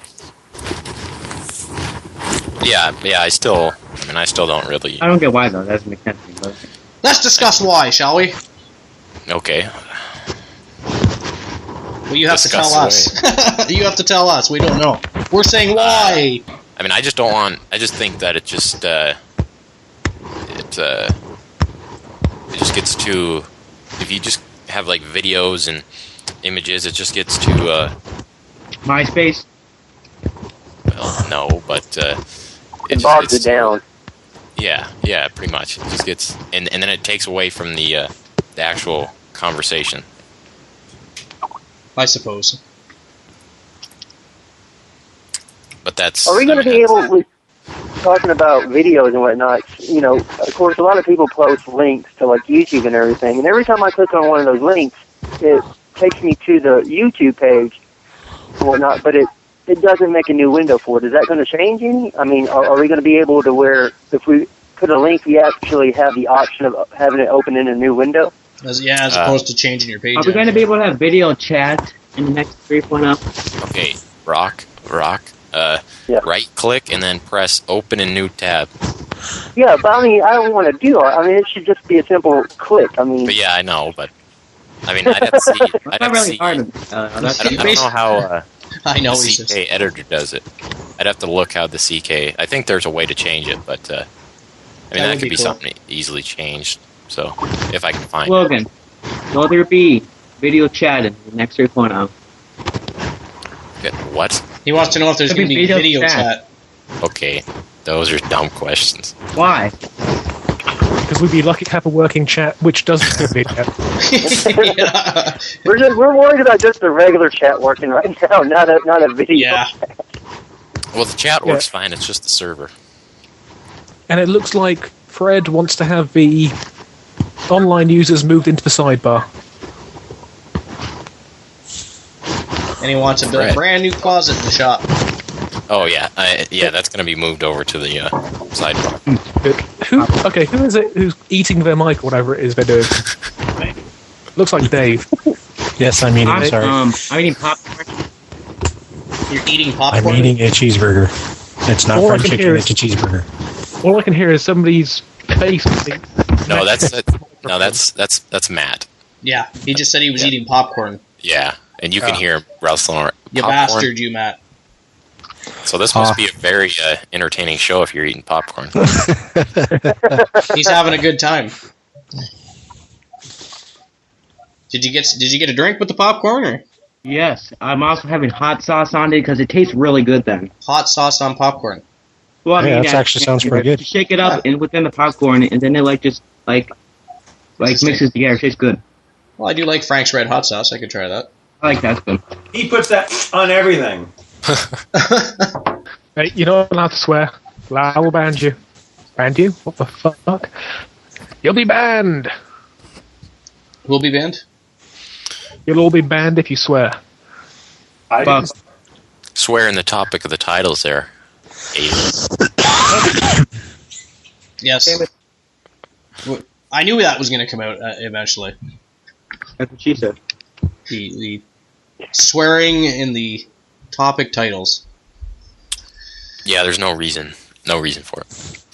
Yeah. I still don't really. I don't get why though. That doesn't make sense to me. But... Let's discuss why, shall we? Okay. Well, you have to tell us. You have to tell us. We don't know. We're saying why. I just don't want. I just think that it just it just gets too. If you just have videos and images, it just gets too. MySpace. Well, no, but it bogs it down. Yeah, pretty much. It just gets and then it takes away from the actual conversation. I suppose. But that's... Are we going to be able, with talking about videos and whatnot, you know, of course, a lot of people post links to, like, YouTube and everything, and every time I click on one of those links, it takes me to the YouTube page and whatnot, but it doesn't make a new window for it. Is that going to change any? I mean, are we going to be able to where, if we put a link, we actually have the option of having it open in a new window? As opposed to changing your page. Are we going to be able to have video chat in the next 3.0? Okay, Rock. Yeah. Right-click and then press Open a New Tab. Yeah, but I mean, I don't want to do that. I mean, it should just be a simple click. I mean... But yeah, I know, but... I mean, I'd have to see... It's not really hard. I don't know how I know the CK editor does it. I'd have to look how the CK... I think there's a way to change it, but... I mean, that could be something easily changed. So, if I can find Logan, will there be video chat in the next 3.0? it. What? He wants to know if there's going to be video chat. Okay, those are dumb questions. Why? Because we'd be lucky to have a working chat which doesn't do video. Yeah. We're worried about just the regular chat working right now, not a video chat. Well, the chat works fine. It's just the server. And it looks like Fred wants to have the online users moved into the sidebar. And he wants to build a brand new closet in the shop. Oh, yeah. That's going to be moved over to the sidebar. Who is it who's eating their mic or whatever it is they're doing? Looks like Dave. Yes, I'm eating. Sorry. I'm eating popcorn. You're eating popcorn? I'm eating a cheeseburger. It's not fried chicken, it's a cheeseburger. All I can hear is somebody's face. No, that's Matt. Yeah, he just said he was eating popcorn. Yeah, and you can hear him rustling. You popcorn. bastard, you, Matt. So this must be a very entertaining show if you're eating popcorn. He's having a good time. Did you get a drink with the popcorn? Or? Yes, I'm also having hot sauce on it because it tastes really good then. Hot sauce on popcorn. Well, I mean, that actually sounds pretty good. You shake it up and within the popcorn, and then it just mixes together. It tastes good. Well, I do like Frank's Red Hot Sauce. I could try that. I like that stuff. He puts that on everything. Hey, you're not allowed to swear. I will ban you. Ban you? What the fuck? You'll be banned. Who'll be banned? You'll all be banned if you swear. Swear in the topic of the titles there. Yes. I knew that was going to come out eventually. That's what she said. The swearing in the topic titles. Yeah, there's no reason for it.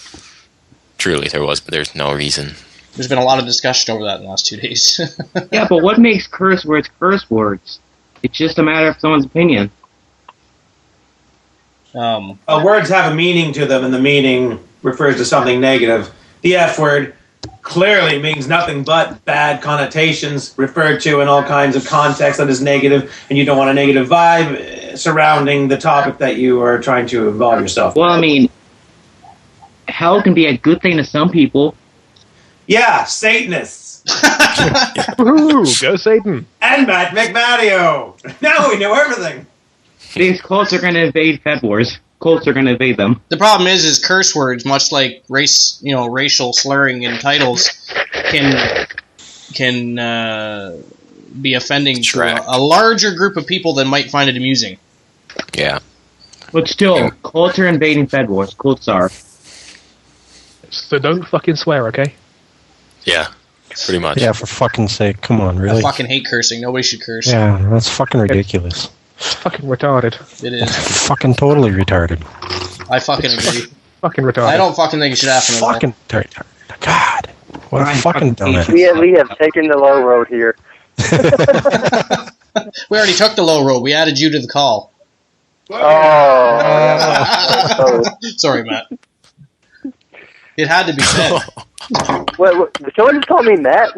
Truly, there's no reason. There's been a lot of discussion over that in the last 2 days. Yeah, but what makes curse words curse words? It's just a matter of someone's opinion. Words have a meaning to them, and the meaning refers to something negative. The F word clearly means nothing but bad connotations, referred to in all kinds of contexts that is negative, and you don't want a negative vibe surrounding the topic that you are trying to involve yourself Well, with. I mean, hell can be a good thing to some people. Yeah, Satanists. Woohoo! Go Satan! And Matt McMattio. Now we know everything. These cults are going to invade Fed Wars. Cults are going to invade them. The problem is curse words, much like racial slurring in titles, can be offending to a larger group of people than might find it amusing. Yeah. But still, cults are invading Fed Wars. Cults are. So don't fucking swear, okay? Yeah, pretty much. Yeah, for fucking sake. Come on, really? I fucking hate cursing. Nobody should curse. Yeah, that's fucking ridiculous. It's fucking retarded. It is. Fucking totally retarded. I fucking agree. Fucking retarded. I don't fucking think it should happen at all. Fucking retarded. God. What a fucking dumbass. We have taken the low road here. We already took the low road. We added you to the call. Oh. Sorry, Matt. It had to be said. What, did someone just call me Matt?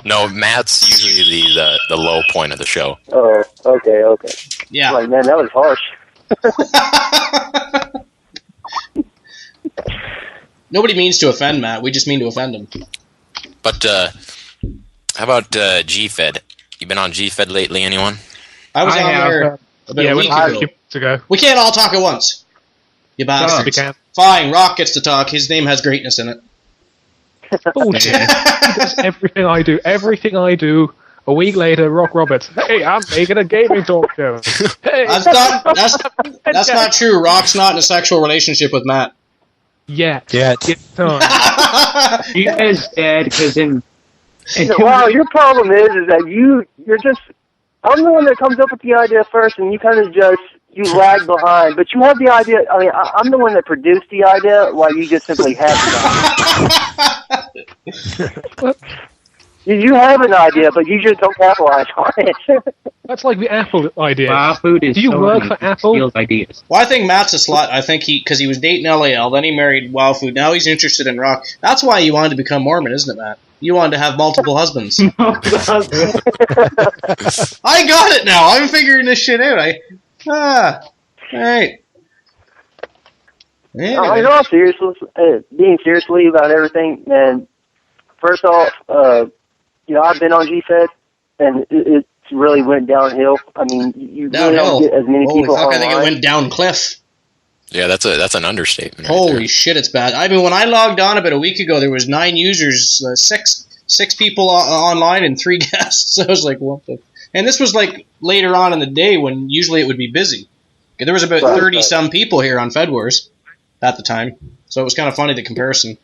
No, Matt's usually the low point of the show. Oh, okay. Yeah. Like, man, that was harsh. Nobody means to offend Matt. We just mean to offend him. But how about GFed? You been on GFed lately, anyone? I was on there about a week a few minutes ago. We can't all talk at once. You bastards. We can. Fine, Rock gets to talk. His name has greatness in it. Bullshit. He does everything I do. Everything I do. A week later, Rock Roberts. Hey, I'm making a gaming talk show. Hey. That's not true. Rock's not in a sexual relationship with Matt. Yet. You guys dead because Wow, your problem is that you're just. I'm the one that comes up with the idea first, and you kind of you lag behind. But you have the idea. I mean, I'm the one that produced the idea, while you just simply have it. You have an idea, but you just don't capitalize on it. That's like the Apple idea. Wow, food is Do you work for Apple? Ideas. Well, I think Matt's a slut. I think because he was dating LAL, then he married Wow Food. Now he's interested in Rock. That's why you wanted to become Mormon, isn't it, Matt? You wanted to have multiple husbands. I got it now. I'm figuring this shit out. Right. Anyway. In all seriousness, being seriously about everything, man. First off, I've been on GFed, and it really went downhill. I mean, you really don't get as many people fuck, online. I think it went down cliff. Yeah, that's an understatement. Holy shit, it's bad. I mean, when I logged on about a week ago, there was 9 users, six people online, and 3 guests. I was like, what the? And this was like later on in the day when usually it would be busy. There was about 30-some people here on FedWars at the time, so it was kind of funny, the comparison.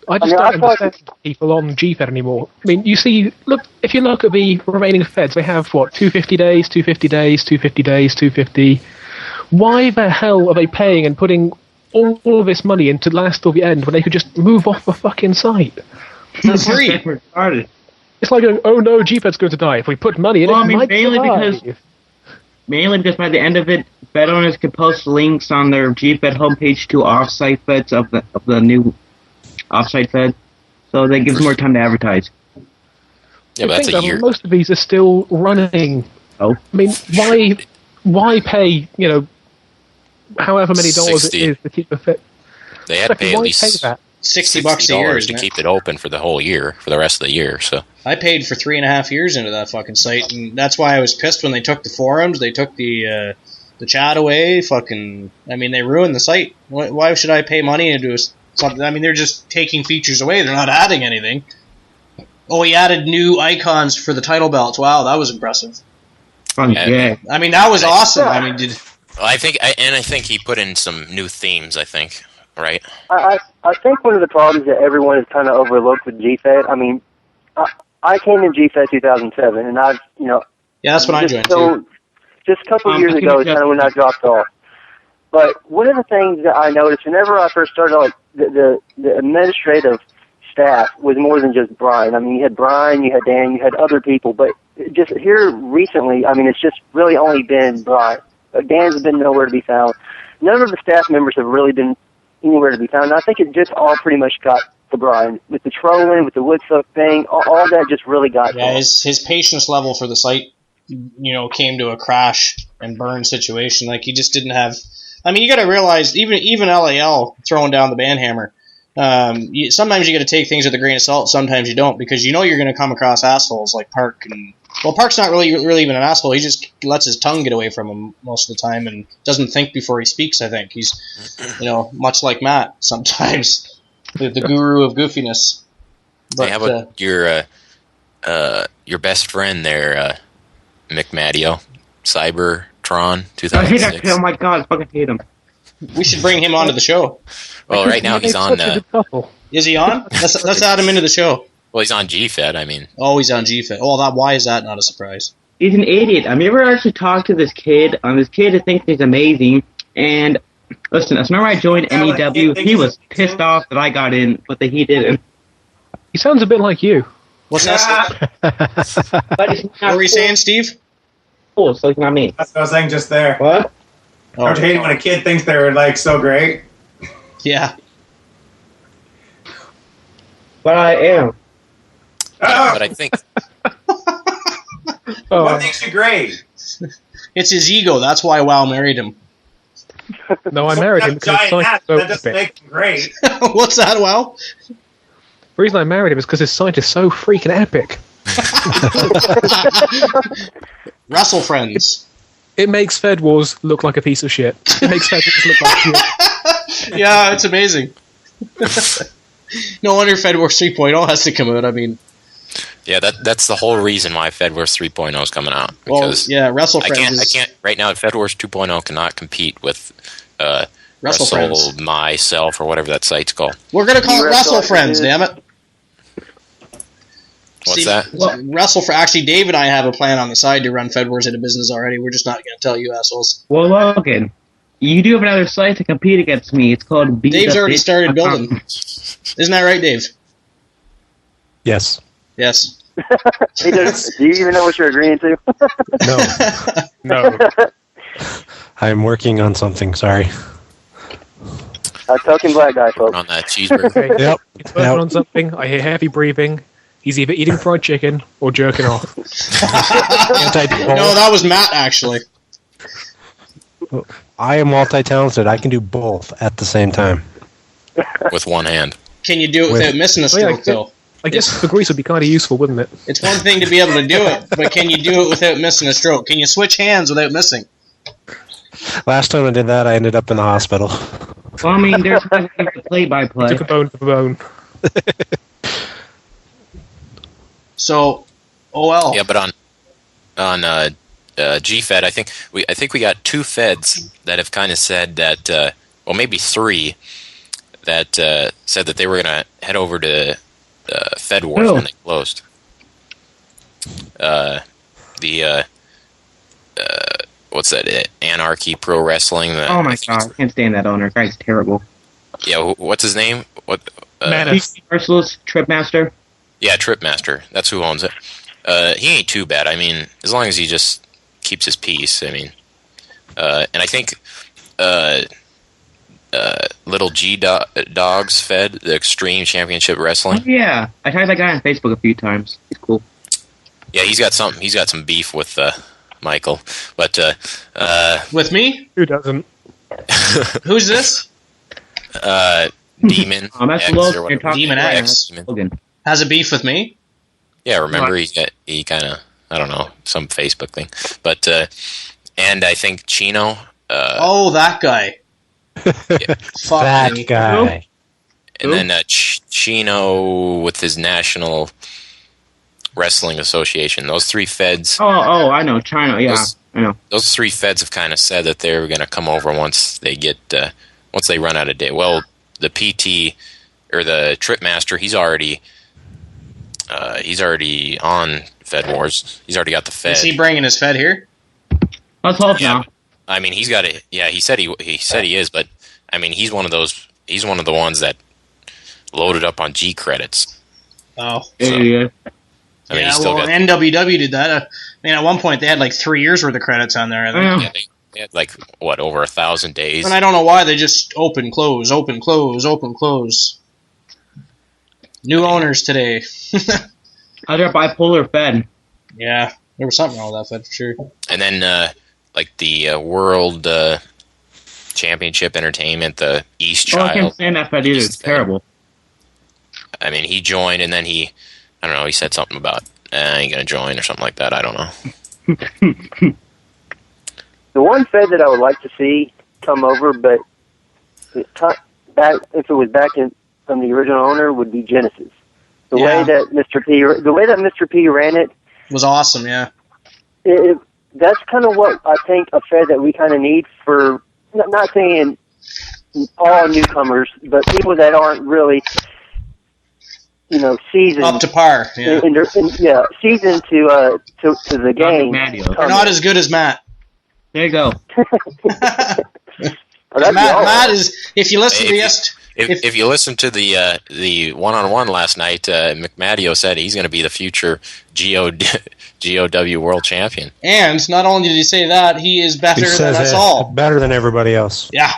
I don't understand people on GFed anymore. I mean, if you look at the remaining feds, they have, 250 days, 250 days, 250 days, 250. Why the hell are they paying and putting all of this money into last till the end when they could just move off the fucking site? For free. It's like, oh no, GFed's going to die. If we put money in it, might mainly because by the end of it, Fed owners can post links on their GFed homepage to off-site feds of the new off-site fed, so that gives more time to advertise. Yeah, but that's a year. Most of these are still running. Oh. I mean, why pay, however many dollars it is to keep the fit? They had to pay at least $60 a year to keep it open for the whole year, for the rest of the year. So I paid for 3.5 years into that fucking site, and that's why I was pissed when they took the forums, they took the chat away. Fucking, I mean, they ruined the site. Why should I pay money into something? I mean, they're just taking features away. They're not adding anything. Oh, he added new icons for the title belts. Wow, that was impressive. Yeah. I mean, that was awesome. I mean, I think he put in some new themes. I think, right? I think one of the problems that everyone has kind of overlooked with GFed. I mean, I came in GFed 2007, and I've yeah, that's when I joined too. Just a couple of years ago is kind of when I dropped off. But one of the things that I noticed whenever I first started, like the administrative staff was more than just Brian. I mean, you had Brian, you had Dan, you had other people, but just here recently, I mean, it's just really only been Brian. Dan's been nowhere to be found. None of the staff members have really been anywhere to be found. And I think it just all pretty much got to Brian. With the trolling, with the Woodsuck thing, all that just really got to him. His patience level for the site, came to a crash and burn situation. Like, he just didn't have... I mean, you got to realize, even LAL throwing down the banhammer, sometimes you got to take things with a grain of salt, sometimes you don't, because you're going to come across assholes like Park. Well, Park's not really even an asshole. He just lets his tongue get away from him most of the time and doesn't think before he speaks, I think. He's, much like Matt sometimes, the guru of goofiness. But, hey, how about your best friend there, McMadio, Cybertron 2006? I hate that kid. Oh my god, I fucking hate him. We should bring him onto the show. Well, right now he's on... Is he on? Let's add him into the show. Well, he's on GFed, I mean. Oh, he's on GFed. Oh, why is that not a surprise? He's an idiot. I've never actually talked to this kid. This kid thinks he's amazing. And listen, whenever I joined NEW, he was pissed off that I got in, but that he didn't. He sounds a bit like you. What's that? What were you saying, Steve? Cool, so it's not me. That's what I was saying just there. What? Don't you hate it when a kid thinks they're like so great? Yeah. But I am. But I think... What makes you great? It's his ego. That's why WoW married him. No, I married him because his site is so that doesn't make him great. What's that, WoW? The reason I married him is because his site is so freaking epic. Wrestle Friends. It makes Fed Wars look like a piece of shit. It makes Fed Wars look like shit. Yeah, it's amazing. No wonder Fed Wars 3.0 has to come out. I mean, Yeah, that's the whole reason why Fed Wars 3.0 is coming out. well, Because yeah, Wrestle Friends. I can't right now. Fed Wars 2.0 cannot compete with Wrestle Friends. Myself or whatever that site's called. We're gonna call it Wrestle Wrestle Friends. Friends. Damn it. What's See, that? Wrestle for actually, Dave and I have a plan on the side to run Fed Wars into business already. We're just not going to tell you assholes. Well, Logan, you do have another site to compete against me. It's called Dave's already started building. Isn't that right, Dave? Yes. Yes. He does, do you even know what you're agreeing to? No. I'm working on something, sorry. A token black guy, folks. On that cheeseburger. Okay. Yep. He's working on something. I hear heavy breathing. He's either eating fried chicken or jerking off. No, that was Matt, actually. I am multi-talented. I can do both at the same time. With one hand. Can you do it without missing a stroke, though? I guess the grease would be kind of useful, wouldn't it? It's one thing to be able to do it, but can you do it without missing a stroke? Can you switch hands without missing? Last time I did that, I ended up in the hospital. Well, I mean, there's play-by-play. Took a bone for the bone. So, OL. Yeah, but on GFed, I think we got two feds that have kind of said that, well, maybe three that said that they were going to head over to Fed Wars when they closed. What's that? Anarchy Pro Wrestling. Oh my god, I can't stand that owner. Guy's terrible. Yeah, what's his name? What? Menace. Merciless Tripmaster. Yeah, Tripmaster. That's who owns it. He ain't too bad. I mean, as long as he just keeps his peace. I mean, and I think Little G Dogs Fed, the Extreme Championship Wrestling. Oh, yeah, I tried that guy on Facebook a few times. He's cool. Yeah, he's got some beef with Michael, but With me? Who doesn't? Who's this? Demon That's X Logan. or You're whatever. talking Demon about X. Logan. Has a beef with me? Yeah, remember he kind of, I don't know, some Facebook thing, but and I think Chino. Oh, that guy. Yeah. Fuck That me. guy. And then Chino with his National Wrestling Association. Those three feds. Oh, I know. China, yeah. I know. Those three feds have kind of said that they're going to come over once they get once they run out of day. Well, the PT or the Tripmaster, he's already on Fed Wars. He's already got the Fed. Is he bringing his Fed here? Let's hope Yeah. now. I mean, he's got it. Yeah, he said he is, but I mean, he's one of those. He's one of the ones that loaded up on G credits. Oh. Yeah. I mean, Yeah, he's still well, got. NWW did that. I mean, at one point, they had like 3 years worth of credits on there, I think. Yeah. Yeah, they had like what, over 1,000 days. And I don't know why they just open, close, open, close, open, close. New owners today. Other bipolar Fed. Yeah, there was something wrong with that Fed for sure. And then like the World Championship Entertainment, the East Oh, I can't Child. stand that Fed either. It's terrible. I mean, he joined, and then I don't know, he said something about I ain't gonna join or something like that. I don't know. The one Fed that I would like to see come over, but if it was back from the original owner, would be Genesis. The way that Mr. P ran it Was awesome, yeah. That's kind of what I think a Fed that we kind of need for, not saying all newcomers, but people that aren't really, seasoned. Up to par, yeah. Seasoned to the game. They're not as good as Matt. There you go. Matt is, if you listen to if you listen to the one-on-one last night, McMadio said he's going to be the future GOW World Champion. And not only did he say that, he is better than us all. Better than everybody else. Yeah.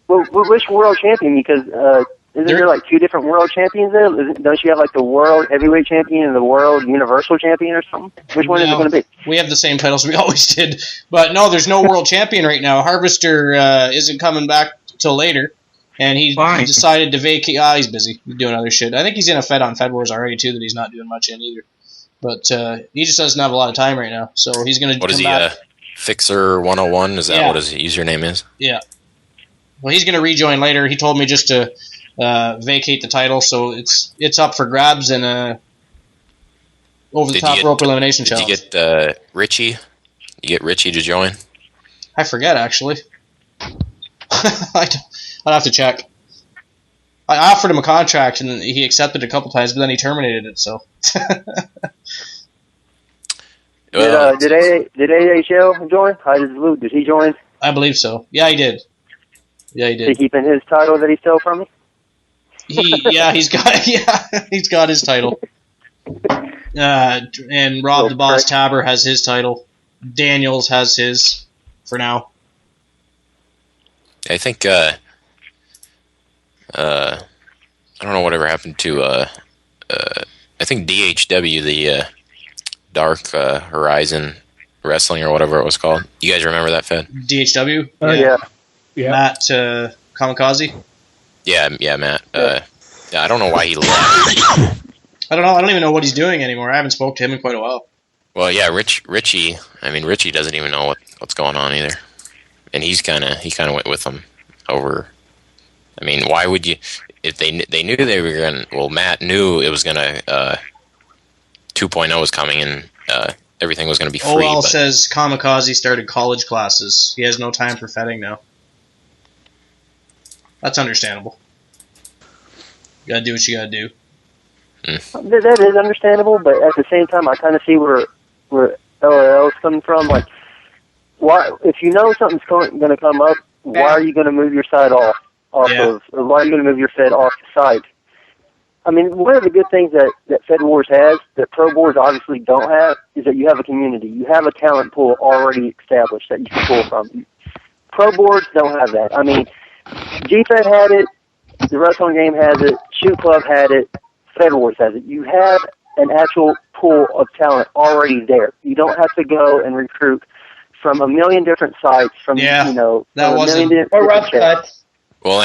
Well, which world champion? Because isn't there like two different world champions there? Don't you have like the world heavyweight champion and the world universal champion or something? Which one is it going to be? We have the same titles we always did. But no, there's no world champion right now. Harvester isn't coming back till later. And he decided to vacate. He's busy. He's doing other shit. I think he's in a Fed on Fed Wars already, too, that he's not doing much in either. But he just doesn't have a lot of time right now, so he's going to. What is he? Fixer 101? Is that what his username is? Yeah. Well, he's going to rejoin later. He told me just to vacate the title, so it's up for grabs in a over-the-top rope elimination challenge. Did you get Richie? You get Richie to join? I forget, actually. I'd have to check. I offered him a contract, and he accepted it a couple times, but then he terminated it, so... Did AHL join? Luke, did he join? I believe so. Yeah, he did. Is he keeping his title that he stole from me? He's got his title. And Rob the Boss Tabber has his title. Daniels has his for now. I think I don't know whatever happened to I think DHW, the Dark Horizon Wrestling or whatever it was called. You guys remember that, Fed? DHW? Yeah. Matt Kamikaze? Yeah, Matt. I don't know why he left. I don't know. I don't even know what he's doing anymore. I haven't spoke to him in quite a while. Well, yeah, Richie. I mean, Richie doesn't even know what's going on either, and he kind of went with them over. I mean, why would you? If they knew they were going, well, Matt knew it was going to 2.0 was coming and everything was going to be free. OL says Kamikaze started college classes. He has no time for Efedding now. That's understandable. You gotta do what you gotta do. That is understandable, but at the same time, I kind of see where LOL is coming from. Like, why? If you know something's going to come up, why are you going to move your side off of, or why are you going to move your Fed off the side? I mean, one of the good things that Fed Wars has, that Pro Wars obviously don't have, is that you have a community. You have a talent pool already established that you can pull from. Pro Boards don't have that. I mean, G-Fed had it, the Wrestling Game has it, Shoot Club had it, Fed Wars has it. You have an actual pool of talent already there. You don't have to go and recruit from a million different sites, from that wasn't or rough cuts. Well,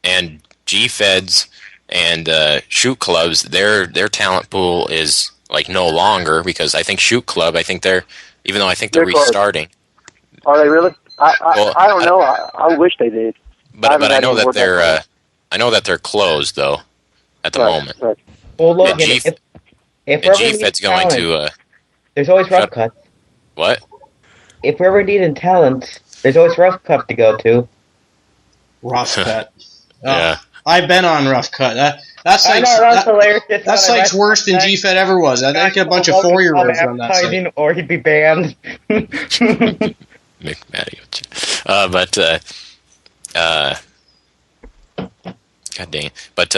and G-Feds and Shoot Clubs, their talent pool is like no longer, because I think Shoot Club, they're restarting. Are they really? I don't know. I wish they did. But I know that they're closed though at the moment. Right. Well, look, if G-Fed's going to there's always rough cuts. What? If we're ever needing talent, there's always rough cut to go to. Rough cut. Yeah. I've been on rough cut. That site's worse than G-Fed ever was. I think a bunch of 4-year-olds run that site. Or he'd be banned. Mick Matty, God dang it. But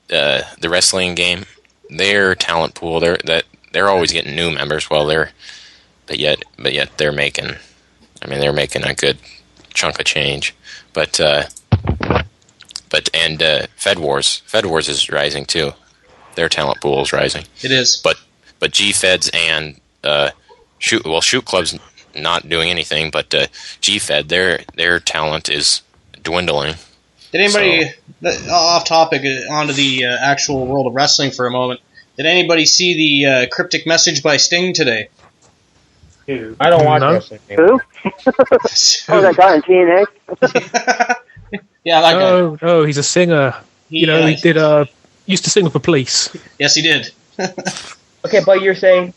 the Wrestling Game, their talent pool, they're always getting new members. Well, but yet they're making a good chunk of change. But Fed Wars is rising too. Their talent pool is rising. It is. But G-Feds and Shoot Club's not doing anything, but G-Fed, their talent is dwindling. Did anybody, off topic, onto the actual world of wrestling for a moment, did anybody see the cryptic message by Sting today? I don't watch wrestling. Who? Oh, that guy in TNA? Yeah, that guy. Oh, he's a singer. He did used to sing with the Police. Yes, he did. Okay, but you're saying?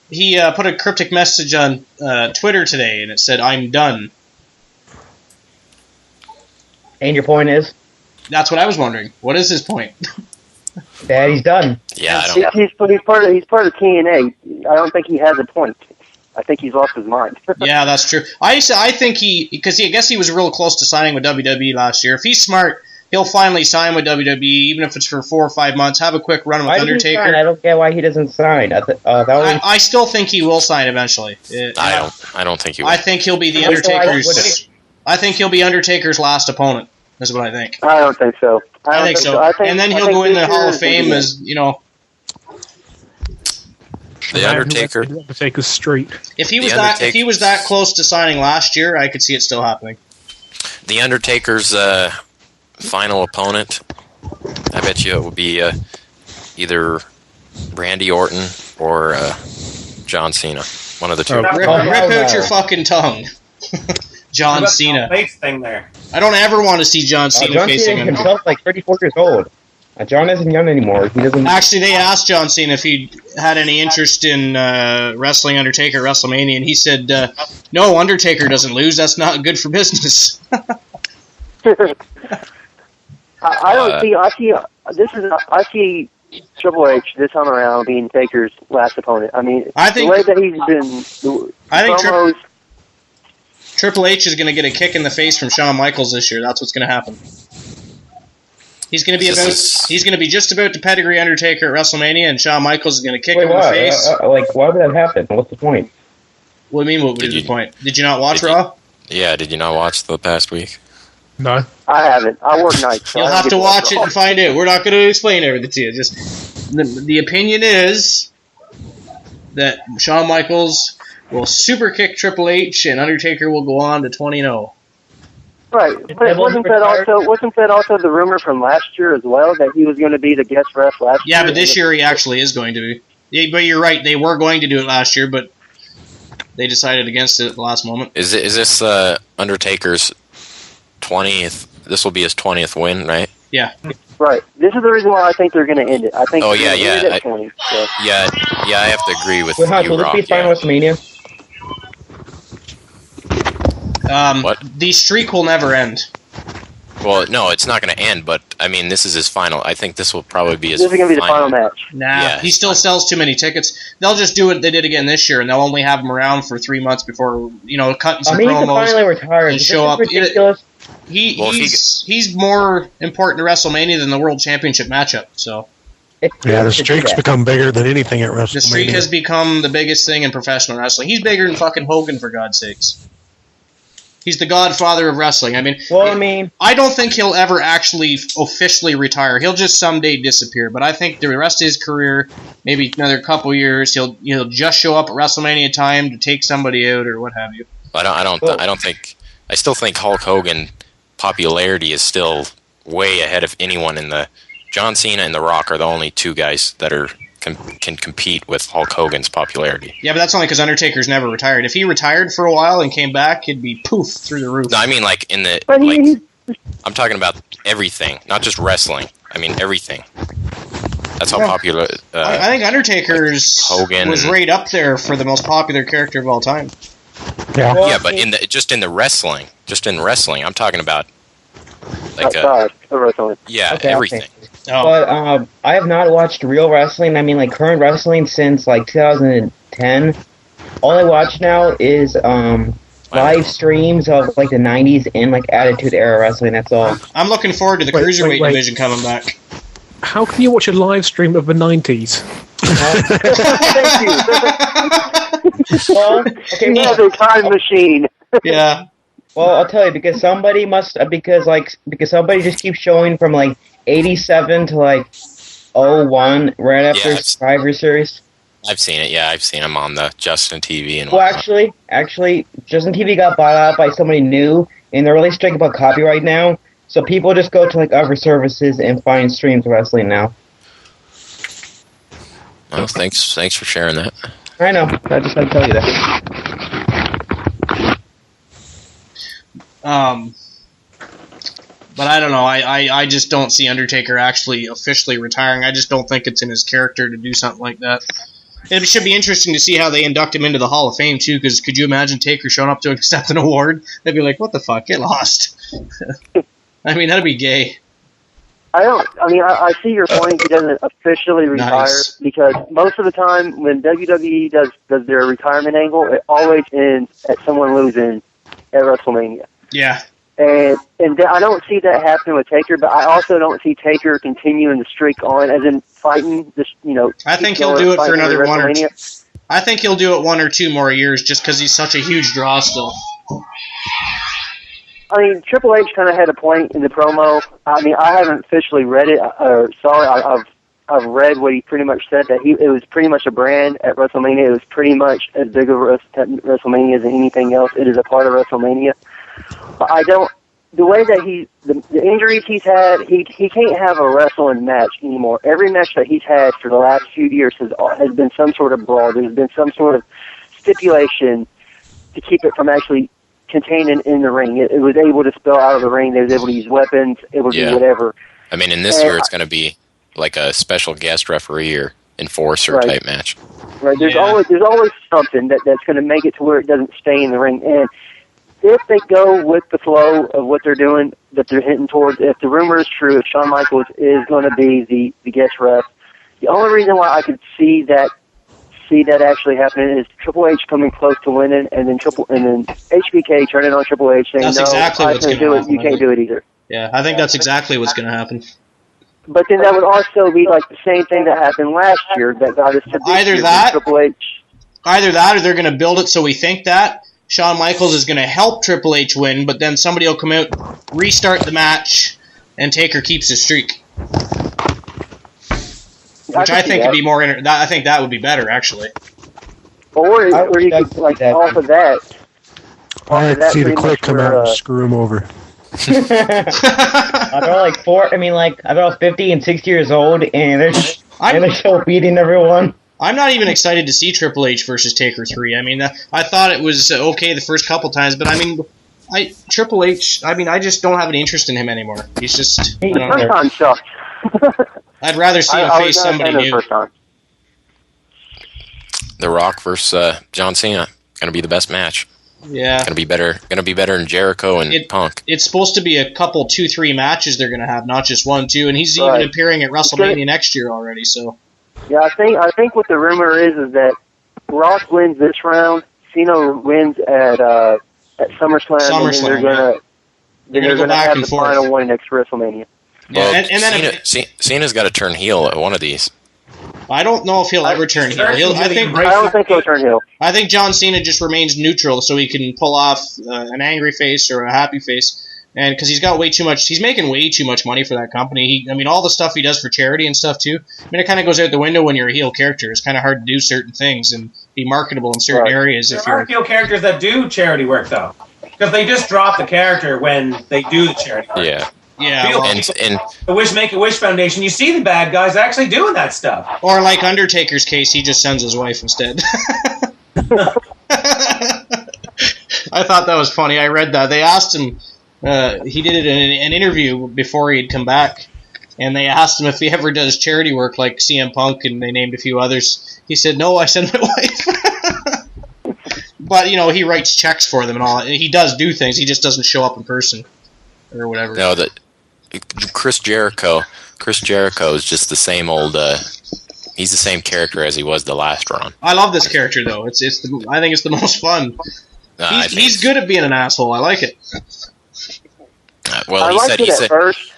He put a cryptic message on Twitter today, and it said, "I'm done." And your point is? That's what I was wondering. What is his point? That he's done. Yeah, he's part of TNA. I don't think he has a point. I think he's lost his mind. Yeah, that's true. I think I guess he was real close to signing with WWE last year. If he's smart, he'll finally sign with WWE, even if it's for 4 or 5 months. Have a quick run with Undertaker. I don't get why he doesn't sign. I still think he will sign eventually. I don't think he will. I think he'll be the Undertaker's. I think he'll be Undertaker's last opponent. That's what I think. I don't think so. I think so. And then he'll go in the Hall of Fame as The Undertaker. The Undertaker's street. If he was that close to signing last year, I could see it still happening. The Undertaker's final opponent, I bet you it will be either Randy Orton or John Cena. One of the two. Rip out your fucking tongue. John Cena. Face thing there. I don't ever want to see John Cena John facing Cena him. himself like 34 years old. John isn't young anymore. He doesn't. Actually, they asked John Cena if he had any interest in wrestling Undertaker at WrestleMania, and he said, "No, Undertaker doesn't lose. That's not good for business." I don't see. I see Triple H this time around being Taker's last opponent. I mean, the way that he's been. I think Triple H is going to get a kick in the face from Shawn Michaels this year. That's what's going to happen. He's going to be He's going to be just about to pedigree Undertaker at WrestleMania, and Shawn Michaels is going to kick him in the face. Why would that happen? What's the point? What do you mean? What was the point? Did you not watch Raw? Yeah. Did you not watch the past week? No. I haven't. I work nights. So You'll have to watch it and find out. We're not going to explain everything to you. Just the opinion is that Shawn Michaels will super kick Triple H, and Undertaker will go on to 20-0. Right, but wasn't that also the rumor from last year as well, that he was going to be the guest ref last year? Yeah, but this year he actually is going to be. Yeah, but you're right, they were going to do it last year, but they decided against it at the last moment. Is this Undertaker's 20th? This will be his 20th win, right? Yeah. Right. This is the reason why I think they're going to end it. I think. Oh yeah, yeah. End it at 20, so. Yeah. I have to agree with Will this be final WrestleMania? What? The streak will never end. Well, no, it's not going to end, but, I mean, this is his final. I think this will probably be his This is going to be the final match. Nah, yeah, he still sells too many tickets. They'll just do what they did again this year, and they'll only have him around for 3 months before, cutting some promos finally retire and show up. Ridiculous. He's more important to WrestleMania than the World Championship matchup, so... Yeah, the streak's become bigger than anything at WrestleMania. The streak has become the biggest thing in professional wrestling. He's bigger than fucking Hogan, for God's sakes. He's the godfather of wrestling. I don't think he'll ever actually officially retire. He'll just someday disappear. But I think the rest of his career, maybe another couple years, he'll just show up at WrestleMania time to take somebody out or what have you. I still think Hulk Hogan popularity is still way ahead of anyone in the. John Cena and The Rock are the only two guys that can compete with Hulk Hogan's popularity. Yeah, but that's only because Undertaker's never retired. If he retired for a while and came back, he'd be poof through the roof. No, I mean I'm talking about everything, not just wrestling. I mean everything. That's how popular. I think Undertaker's Hogan was right up there for the most popular character of all time. Yeah, yeah, but in wrestling, I'm talking about wrestling. Yeah, okay, everything. Okay. Oh. But I have not watched real wrestling. I mean, like current wrestling since like 2010. All I watch now is live streams of like the 90s and like Attitude Era wrestling. That's all. I'm looking forward to the Cruiserweight division coming back. How can you watch a live stream of the 90s? Thank you. Well, okay, he has a time machine. Yeah. Well, I'll tell you because somebody somebody just keeps showing from like 87 to like 01 right after Survivor Series. I've seen it. Yeah, I've seen him on the Justin TV and. Well, actually, Justin TV got bought out by somebody new, and they're really strict about copyright now. So people just go to like other services and find streams of wrestling now. Well, thanks for sharing that. I know. I just had to tell you that. But I don't know. I just don't see Undertaker actually officially retiring. I just don't think it's in his character to do something like that. It should be interesting to see how they induct him into the Hall of Fame, too, because could you imagine Taker showing up to accept an award? They'd be like, what the fuck? Get lost. I mean, that'd be gay. I see your point. He doesn't officially retire because most of the time when WWE does their retirement angle, it always ends at someone losing at WrestleMania. Yeah. And I don't see that happening with Taker, but I also don't see Taker continuing the streak on, as in fighting this. I think he'll do it for another one or two. I think he'll do it 1 or 2 more years, just because he's such a huge draw still. I mean, Triple H kind of had a point in the promo. I mean, I haven't officially read it or saw it. I've read what he pretty much said, that it was pretty much a brand at WrestleMania. It was pretty much as big of WrestleMania as anything else. It is a part of WrestleMania. But I don't the way that the injuries he's had, he can't have a wrestling match anymore. Every match that he's had for the last few years has been some sort of brawl. There's been some sort of stipulation to keep it from actually containing in the ring. It was able to spill out of the ring. They was able to use weapons, able to do whatever. I mean, in this year, it's going to be like a special guest referee or enforcer type match. Right. There's always something that's going to make it to where it doesn't stay in the ring. And if they go with the flow of what they're doing, that they're hitting towards, if the rumor is true, if Shawn Michaels is going to be the guest ref, the only reason why I could see that actually happening is Triple H coming close to winning, and then HBK turning on Triple H saying, that's "No, exactly I what's can't do it. You can't do it either." Yeah, I think that's exactly what's going to happen. But then that would also be like the same thing that happened last year that got us to this Either year that, Triple H. Either that, or they're going to build it so we think that Shawn Michaels is going to help Triple H win, but then somebody will come out, restart the match, and Taker keeps his streak. Which I think would be more. I think that would be better, actually. Or you could like off of that. I see the Click come out and screw him over. They're like 50 and 60 years old, and they're still beating everyone. I'm not even excited to see Triple H versus Taker 3. I mean, I thought it was okay the first couple times, but I mean, Triple H. I mean, I just don't have any interest in him anymore. He's just. The first time sucked. I'd rather see him face somebody new. The Rock versus John Cena, gonna be the best match. Yeah, gonna be better than Jericho and Punk. It's supposed to be a couple, 2-3 matches they're gonna have, not just 1-2. And he's even appearing at WrestleMania next year already. So. Yeah, I think what the rumor is that Rock wins this round, Cena wins at SummerSlam, and then they're gonna have the final one next WrestleMania. Well, and then Cena's got to turn heel at one of these. I don't know if he'll ever turn heel. I don't think he'll turn heel. I think John Cena just remains neutral, so he can pull off an angry face or a happy face. And because he's making way too much money for that company. All the stuff he does for charity and stuff too. I mean, it kind of goes out the window when you're a heel character. It's kind of hard to do certain things and be marketable in certain areas. There are heel characters that do charity work though, because they just drop the character when they do the charity work. Yeah. Yeah, and the Make-A-Wish Foundation, you see the bad guys actually doing that stuff. Or like Undertaker's case, he just sends his wife instead. I thought that was funny. I read that. They asked him, he did it in an interview before he'd come back, and they asked him if he ever does charity work like CM Punk, and they named a few others. He said, "No, I send my wife." But, he writes checks for them and all that. He does do things, he just doesn't show up in person. Or whatever. No, Chris Jericho is just the same old. He's the same character as he was the last run. I love this character though. I think it's the most fun. He's good at being an asshole. I like it. He said first.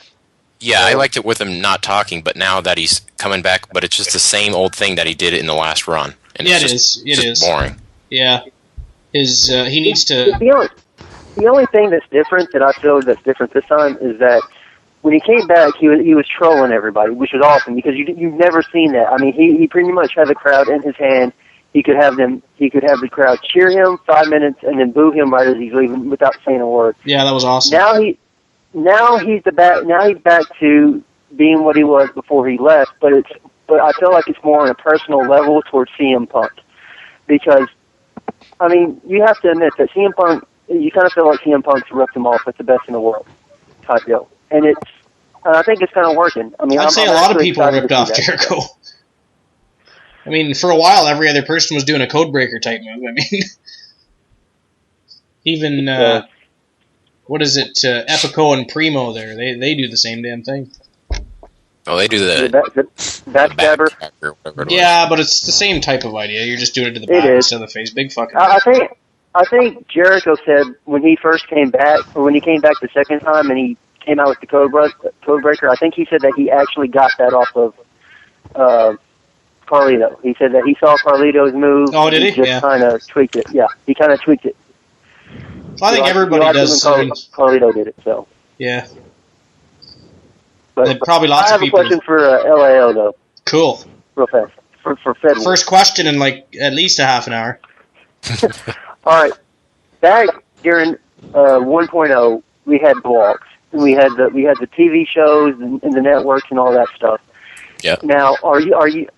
Yeah, I liked it with him not talking, but now that he's coming back, but it's just the same old thing that he did in the last run, and yeah, it's just boring. Yeah, he needs to. The only thing that's different that I feel that's different this time is that when he came back, he was trolling everybody, which was awesome because you've never seen that. I mean, he pretty much had the crowd in his hand. He could have the crowd cheer him 5 minutes and then boo him right as he's leaving without saying a word. Yeah, that was awesome. Now he's back to being what he was before he left, but I feel like it's more on a personal level towards CM Punk because I mean, you have to admit that CM Punk. You kind of feel like CM Punk's ripped him off with the best in the world type deal. And I think it's kind of working. I mean, I'd say a lot of people ripped off Jericho. I mean, for a while, every other person was doing a codebreaker type move. I mean, even, what is it, Epico and Primo there, they do the same damn thing. Oh, they do the backstabber. Yeah, but it's the same type of idea. You're just doing it to the back instead of the face. Big fucking I think Jericho said when he first came back, or when he came back the second time and he came out with the codebreaker, I think he said that he actually got that off of Carlito. He said that he saw Carlito's move. Oh, did he? Just kind of tweaked it. Yeah, he kind of tweaked it. I think everybody does. Carlito did it, so. Yeah. But probably lots of people. I have a question for LAO, though. Cool. Real fast. For FedCast. First question in at least a half an hour. All right. Back during 1.0, we had blogs, and we had the TV shows and the networks and all that stuff. Yeah. Now, are you?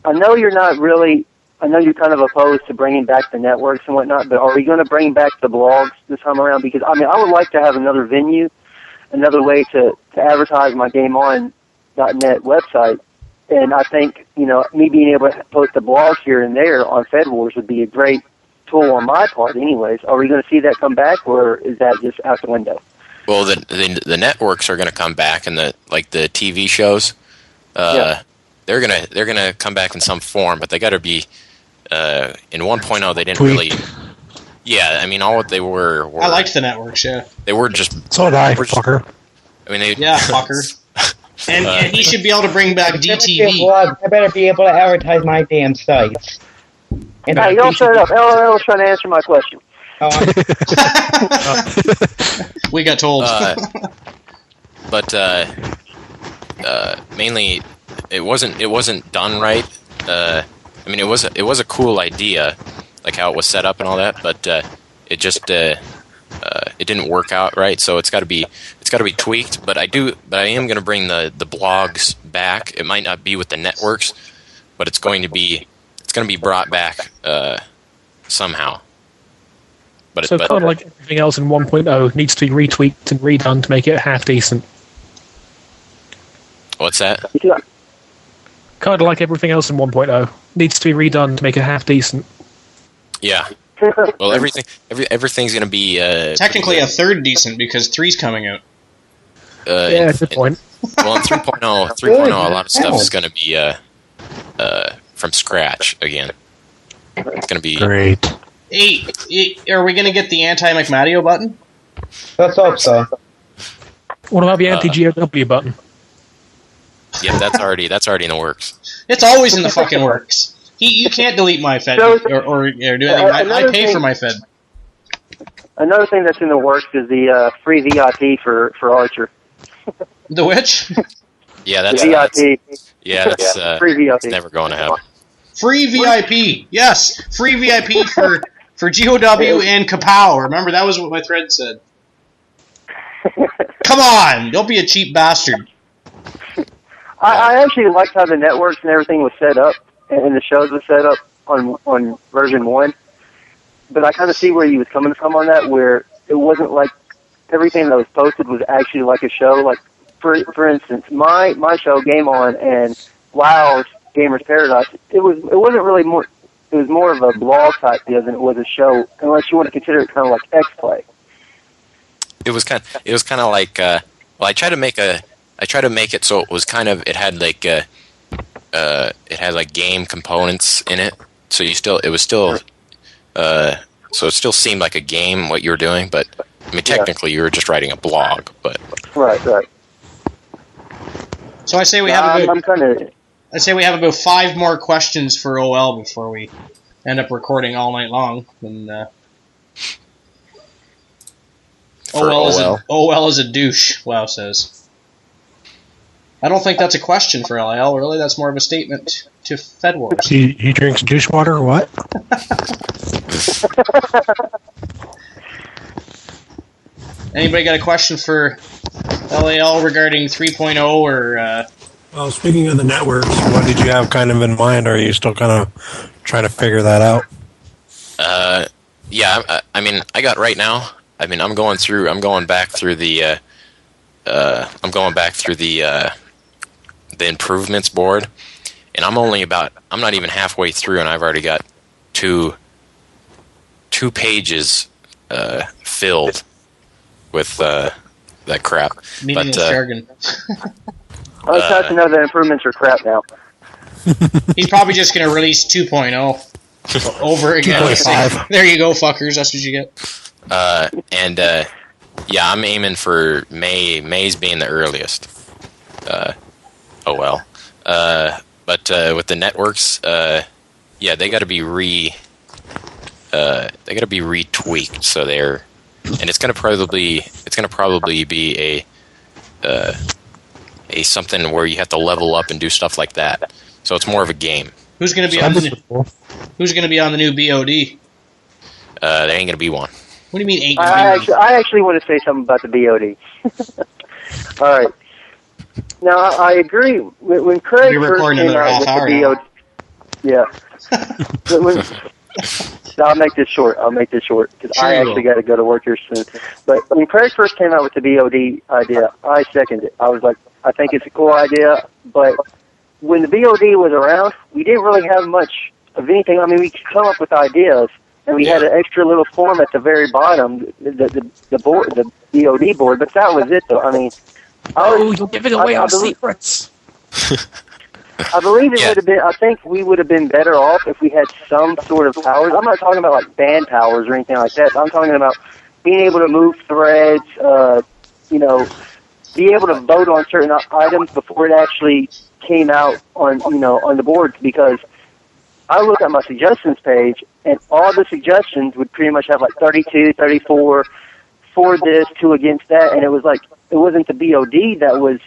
I know you're not really. I know you're kind of opposed to bringing back the networks and whatnot, but are we going to bring back the blogs this time around? Because I mean, I would like to have another venue, another way to advertise my GameOn.net website. And I think, me being able to post a blog here and there on Fed Wars would be a great tool on my part anyways. Are we going to see that come back, or is that just out the window? Well, the networks are going to come back, and the TV shows, they're gonna come back in some form, but they got to be in 1.0. They didn't really. Yeah, I mean, all what they were. I liked the networks. Yeah, they were just. So did I, fucker. I mean, fucker. And he should be able to bring back DTV. I better be able to advertise my damn sites. And hey, don't shut up. LOL was trying to answer my question. We got told. But mainly, it wasn't done right. I mean, it was a cool idea, like how it was set up and all that, but it just it didn't work out right. So it's got to be tweaked. But I am going to bring the blogs back. It might not be with the networks, but it's going to be brought back somehow. But kind of like everything else in 1.0 needs to be retweaked and redone to make it half decent. What's that? Kind of like everything else in 1.0 needs to be redone to make it half decent. Yeah. Well, everything's going to be technically a third decent because 3's coming out. Yeah, good point. Well, in 3.0, a lot of stuff is going to be from scratch again. It's going to be great. Hey, are we going to get the anti-McMadio button? Let's hope so. What about the anti-GOW button? Yep, that's already in the works. It's always in the fucking works. You can't delete my Fed or do anything. I pay for my Fed. Another thing that's in the works is the free VIP for Archer. The which? Yeah, that's the VIP. That's free VIP. It's never going to happen. Free VIP, yes, free VIP for GOW and Kapow. Remember, that was what my thread said. Come on, don't be a cheap bastard. I actually liked how the networks and everything was set up, and the shows were set up on version 1. But I kind of see where he was coming from on that, where it wasn't like everything that was posted was actually like a show. Like, for instance, my show, Game On, and WoW's Gamers Paradise, it wasn't really more. It was more of a blog type deal than it was a show, unless you want to consider it kind of like X-Play. It was kind of like. Well, I tried to make it so it was kind of. It had like game components in it, so so it still seemed like a game what you were doing, but I mean technically you were just writing a blog, but right. So I say we have about 5 more questions for OL before we end up recording all night long. And OL is a douche. WoW says. I don't think that's a question for LIL. Really, that's more of a statement to Fed Wars. He drinks douche water or what? Anybody got a question for LAL regarding 3.0 or... Well, speaking of the networks, what did you have kind of in mind, or are you still kind of trying to figure that out? Yeah, I mean, I got right now, I mean, I'm going back through the the improvements board, and I'm not even halfway through, and I've already got two pages filled with that crap. Meaningless jargon. I was glad to know that improvements are crap now. He's probably just going to release 2.0 over again. 2.5. There you go, fuckers. That's what you get. Yeah, I'm aiming for May's being the earliest. Oh well. But with the networks, yeah, they got to be retweaked. So and it's gonna probably be a something where you have to level up and do stuff like that. So it's more of a game. Who's gonna be on the new BOD? There ain't gonna be one. What do you mean ain't I actually want to say something about the BOD. All right. Now, I agree. When Craig first came out with the BOD... Yeah. I'll make this short, because I actually got to go to work here soon. But when Craig first came out with the BOD idea, I seconded it. I was like, I think it's a cool idea, but when the BOD was around, we didn't really have much of anything. I mean, we could come up with ideas, and we had an extra little form at the very bottom, the board, the BOD board, but that was it, though. I mean... you're giving away our secrets! I believe it would have been. I think we would have been better off if we had some sort of powers. I'm not talking about like band powers or anything like that. I'm talking about being able to move threads. Be able to vote on certain items before it actually came out on on the boards. Because I look at my suggestions page, and all the suggestions would pretty much have like 32, 34 for this, 2 against that, and it was like it wasn't the BOD that was.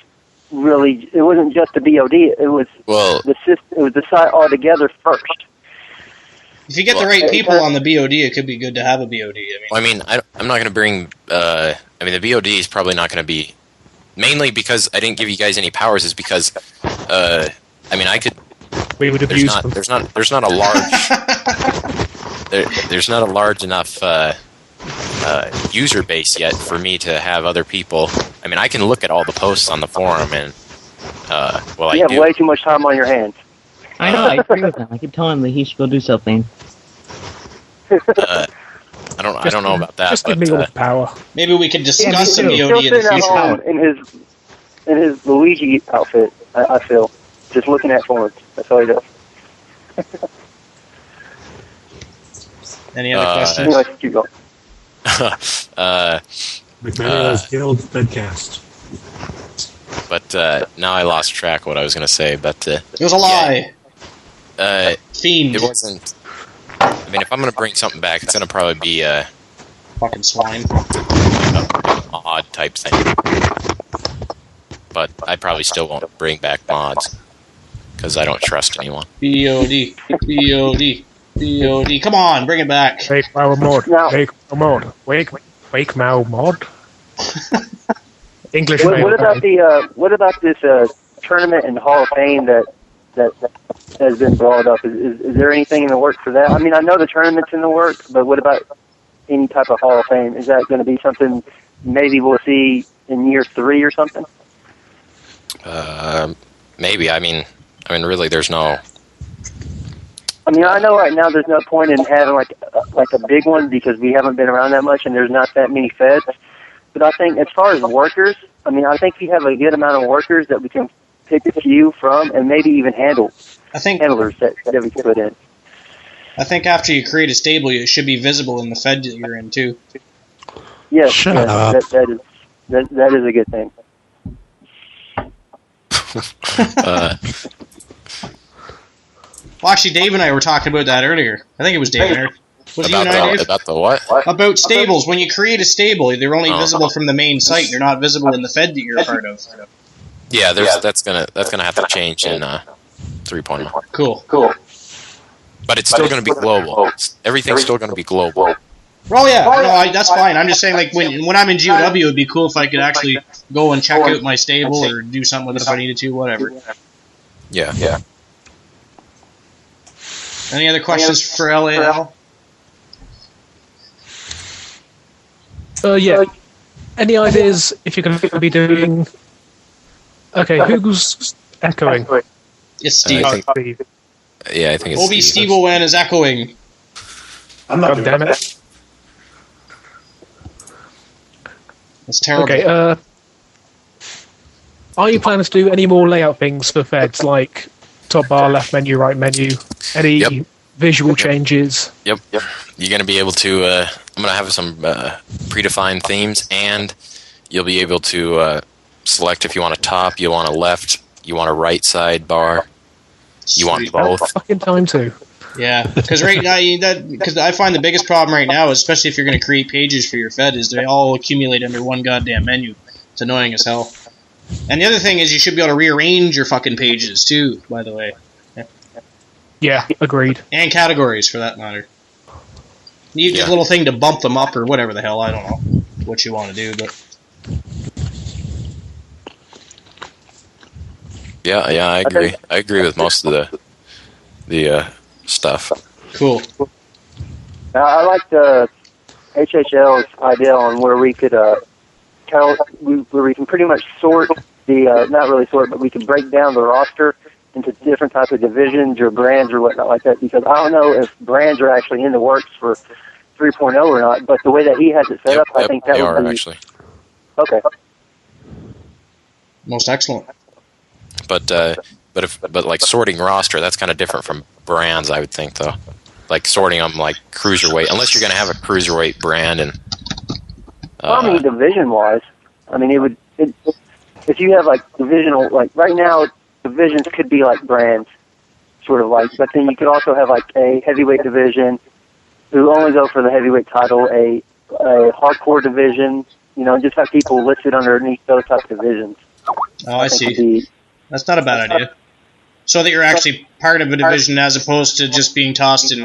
Really, it wasn't just the BOD. It was the system. It was the site altogether first. If you get the right people on the BOD, it could be good to have a BOD. I'm not going to bring. the BOD is probably not going to be. Mainly because I didn't give you guys any powers. Is because, I could. We would have used them. There's not a large. There's not a large enough. User base yet for me to have other people. I can look at all the posts on the forum and you have way too much time on your hands. I know, I agree with him. I keep telling him that he should go do something. I don't know about that. Just give me all the power. Maybe we could discuss some BOD in the future. In his Luigi outfit, I feel. Just looking at forums. That's all he does. Any other questions? Anyway, keep going. McMahon's Guild FedCast. But now I lost track of what I was going to say. But it was a lie. Fiend. It wasn't. If I'm going to bring something back, it's going to probably be a fucking swine, mod type thing. But I probably still won't bring back mods because I don't trust anyone. BOD. Come on, bring it back. Wake my mod. Wake my mod. English. What about this tournament and Hall of Fame that has been brought up? Is there anything in the works for that? I know the tournament's in the works, but what about any type of Hall of Fame? Is that going to be something maybe we'll see in year 3 or something? Maybe. Really, there's no. I know right now there's no point in having like a big one because we haven't been around that much and there's not that many feds. But I think as far as workers, I think we have a good amount of workers that we can pick a few from and maybe even handlers that we can put in. I think after you create a stable, it should be visible in the fed that you're in too. Yes, that is a good thing. Well, actually, Dave and I were talking about that earlier. I think it was Dave and Eric. Was it you and I, Dave? About the what? About stables. When you create a stable, they're only visible from the main site. They're not visible in the fed that you're a part of. Yeah, that's gonna have to change in 3.1. Cool. But it's still gonna be global. Everything's still gonna be global. Oh yeah, no, that's fine. I'm just saying, like when I'm in GOW, it'd be cool if I could actually go and check out my stable or do something with it if I needed to, whatever. Yeah. Any other questions for LAL? Yeah. Any ideas if you're going to be doing? Okay, who's echoing? It's Steve. Steve. Yeah, I think it's Obi Steve Owen is echoing. I'm not God damn it. That's terrible. Okay, are you planning to do any more layout things for feds, like top bar, left menu, right menu? Any visual changes? Yep. You're going to be able to... I'm going to have some predefined themes, and you'll be able to select if you want a top, you want a left, you want a right side bar, you want both. Fucking time to. Yeah, because right now, because I find the biggest problem right now, especially if you're going to create pages for your Fed, is they all accumulate under one goddamn menu. It's annoying as hell. And the other thing is you should be able to rearrange your fucking pages too, by the way. Yeah, agreed. And categories, for that matter. You need a little thing to bump them up or whatever the hell. I don't know what you want to do, but Yeah, I agree. I agree with most of the stuff. Cool. I like the HHL's idea on where we could where we can pretty much sort the not really sort, but we can break down the roster into different types of divisions or brands or whatnot like that. Because I don't know if brands are actually in the works for 3.0 or not, but the way that he has it set up, I think that they would are be actually. Okay. Most excellent. But like sorting roster, that's kind of different from brands, I would think, though. Like sorting them like cruiserweight, unless you're going to have a cruiserweight brand. And I mean, division-wise, I mean, if you have like divisional, like right now, divisions could be like brands, sort of like. But then you could also have like a heavyweight division who only go for the heavyweight title, a hardcore division, just have people listed underneath those types of divisions. Oh, I see. That's not a bad idea. So that you're actually part of a division as opposed to just being tossed in,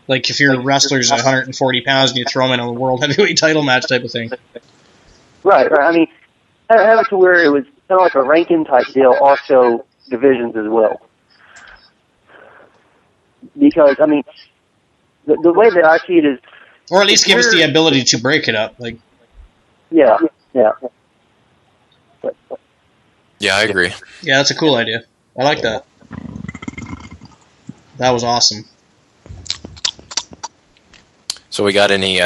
like if your wrestler's 140 pounds and you throw them in a world heavyweight title match type of thing. Right. I mean, have it to where it was kind of like a ranking type deal, also divisions as well. Because, I mean, the way that I see it is... Or at least give us the ability to break it up. Like. Yeah. yeah, I agree. Yeah, that's a cool idea. I like that. That was awesome. So we got any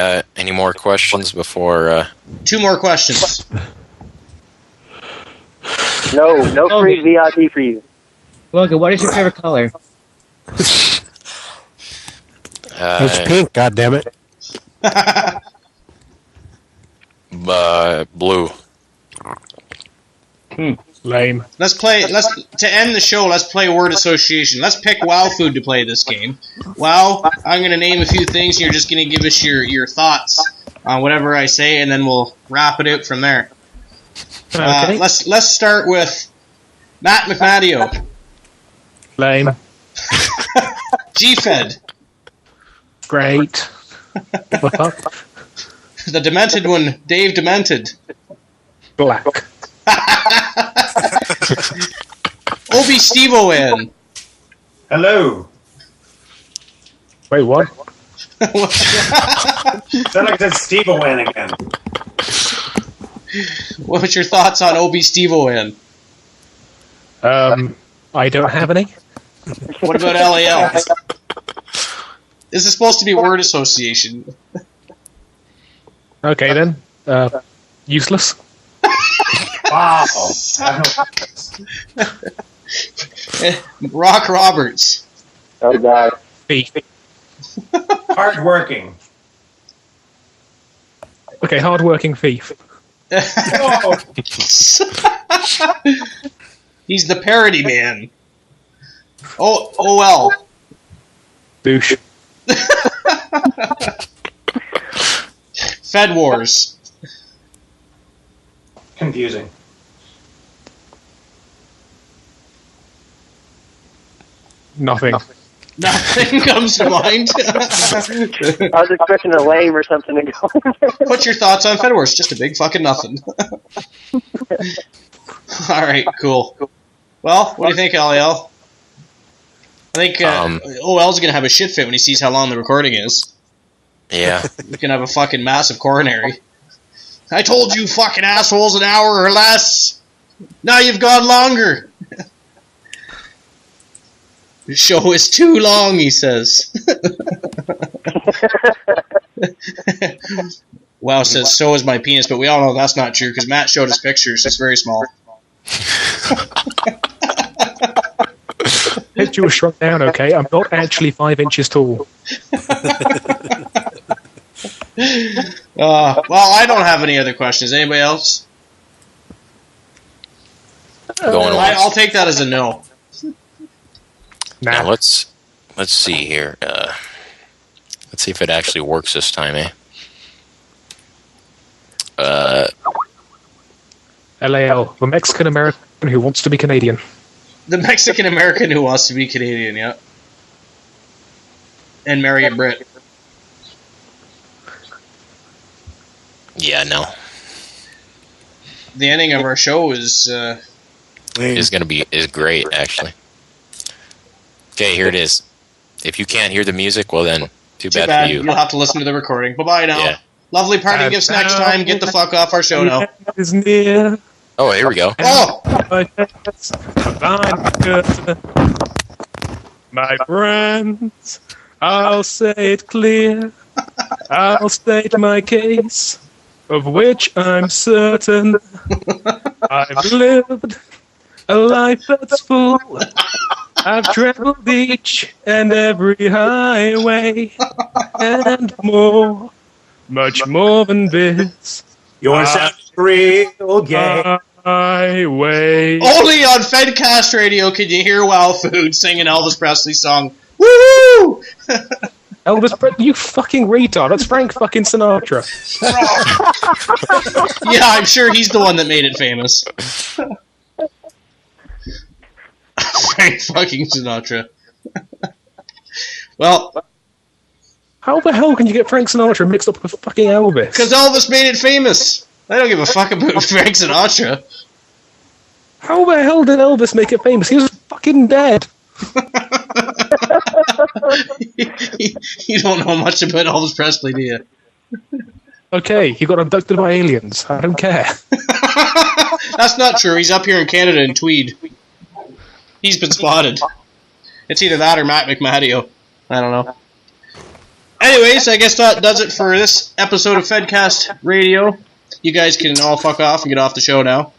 more questions before? 2 more questions. No free VIP for you. Logan, what is your favorite color? It's pink, goddammit. Blue. Lame. To end the show, let's play word association. Let's pick WoW food to play this game. WoW, I'm going to name a few things, and you're just going to give us your thoughts on whatever I say, and then we'll wrap it out from there. Okay. Let's start with Matt McMadio. Lame. G-Fed. Great. What the fuck? The demented one, Dave Demented. Black. Obi Steve-O-N. Hello. Wait, what? Sound like I said Steve Owen again. What's your thoughts on Obi Steve-O-N? I don't have any. What about LAL? This is supposed to be word association. Okay then. Useless. Wow. Rock Roberts. Oh, God. Thief. Hardworking. Okay, hard-working thief. Oh. He's the parody man. OL. Boosh. Fed Wars. Confusing. Nothing. Nothing comes to mind. I was expecting a lame or something to go. What's your thoughts on Fed Wars? Just a big fucking nothing. Alright, cool. Well, what do you think, LAL? I think OL's going to have a shit fit when he sees how long the recording is. Yeah. He's going to have a fucking massive coronary. I told you fucking assholes an hour or less. Now you've gone longer. The show is too long, he says. Wow says, so is my penis, but we all know that's not true because Matt showed us pictures. It's very small. You were shrunk down, okay? I'm not actually 5 inches tall. Well, I don't have any other questions. Anybody else? I'll take that as a no. Nah. Now let's see here. Let's see if it actually works this time, eh? LAL, the Mexican American who wants to be Canadian. The Mexican American who wants to be Canadian, yeah. And marry a Brit. Yeah, no. The ending of our show is is great, actually. Okay, here it is. If you can't hear the music, well then, too bad for you. You'll have to listen to the recording. Bye-bye now. Yeah. Lovely parting gifts next time. Get the fuck off our show now. Is near. Oh, here we go. Oh! My friends, I'll say it clear. I'll state my case, of which I'm certain. I've lived a life that's full. I've traveled each and every highway, and more, much more than this. You're real gay. Highway. Only on FedCast Radio can you hear Wild Food singing Elvis Presley's song. Woo! You fucking retard. That's Frank fucking Sinatra. Yeah, I'm sure he's the one that made it famous. Frank fucking Sinatra. Well, how the hell can you get Frank Sinatra mixed up with fucking Elvis? because Elvis made it famous. I don't give a fuck about Frank Sinatra. How the hell did Elvis make it famous? He was fucking dead. You don't know much about Elvis Presley, do you? Okay, he got abducted by aliens. I don't care. That's not true. He's up here in Canada in Tweed. He's been spotted. It's either that or Matt McMadio. I don't know. Anyways, I guess that does it for this episode of FedCast Radio. You guys can all fuck off and get off the show now.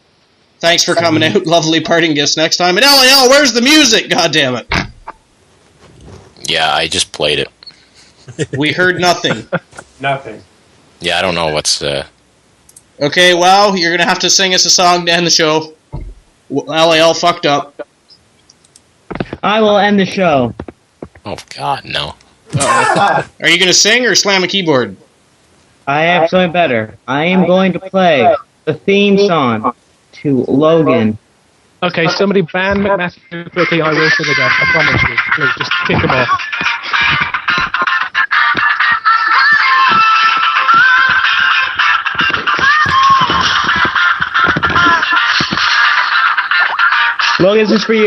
Thanks for coming out. Lovely parting gifts next time. And LAL, where's the music? God damn it. Yeah, I just played it. We heard nothing. Nothing. Yeah, I don't know what's... Okay, well, you're going to have to sing us a song to end the show. LAL fucked up. I will end the show. Oh, God, no. Are you going to sing or slam a keyboard? I have something better. I am going to play the theme song to Logan. Okay, somebody ban McMaster quickly. I will sing again. I promise you. Please, just kick him off. Logan, this is for you.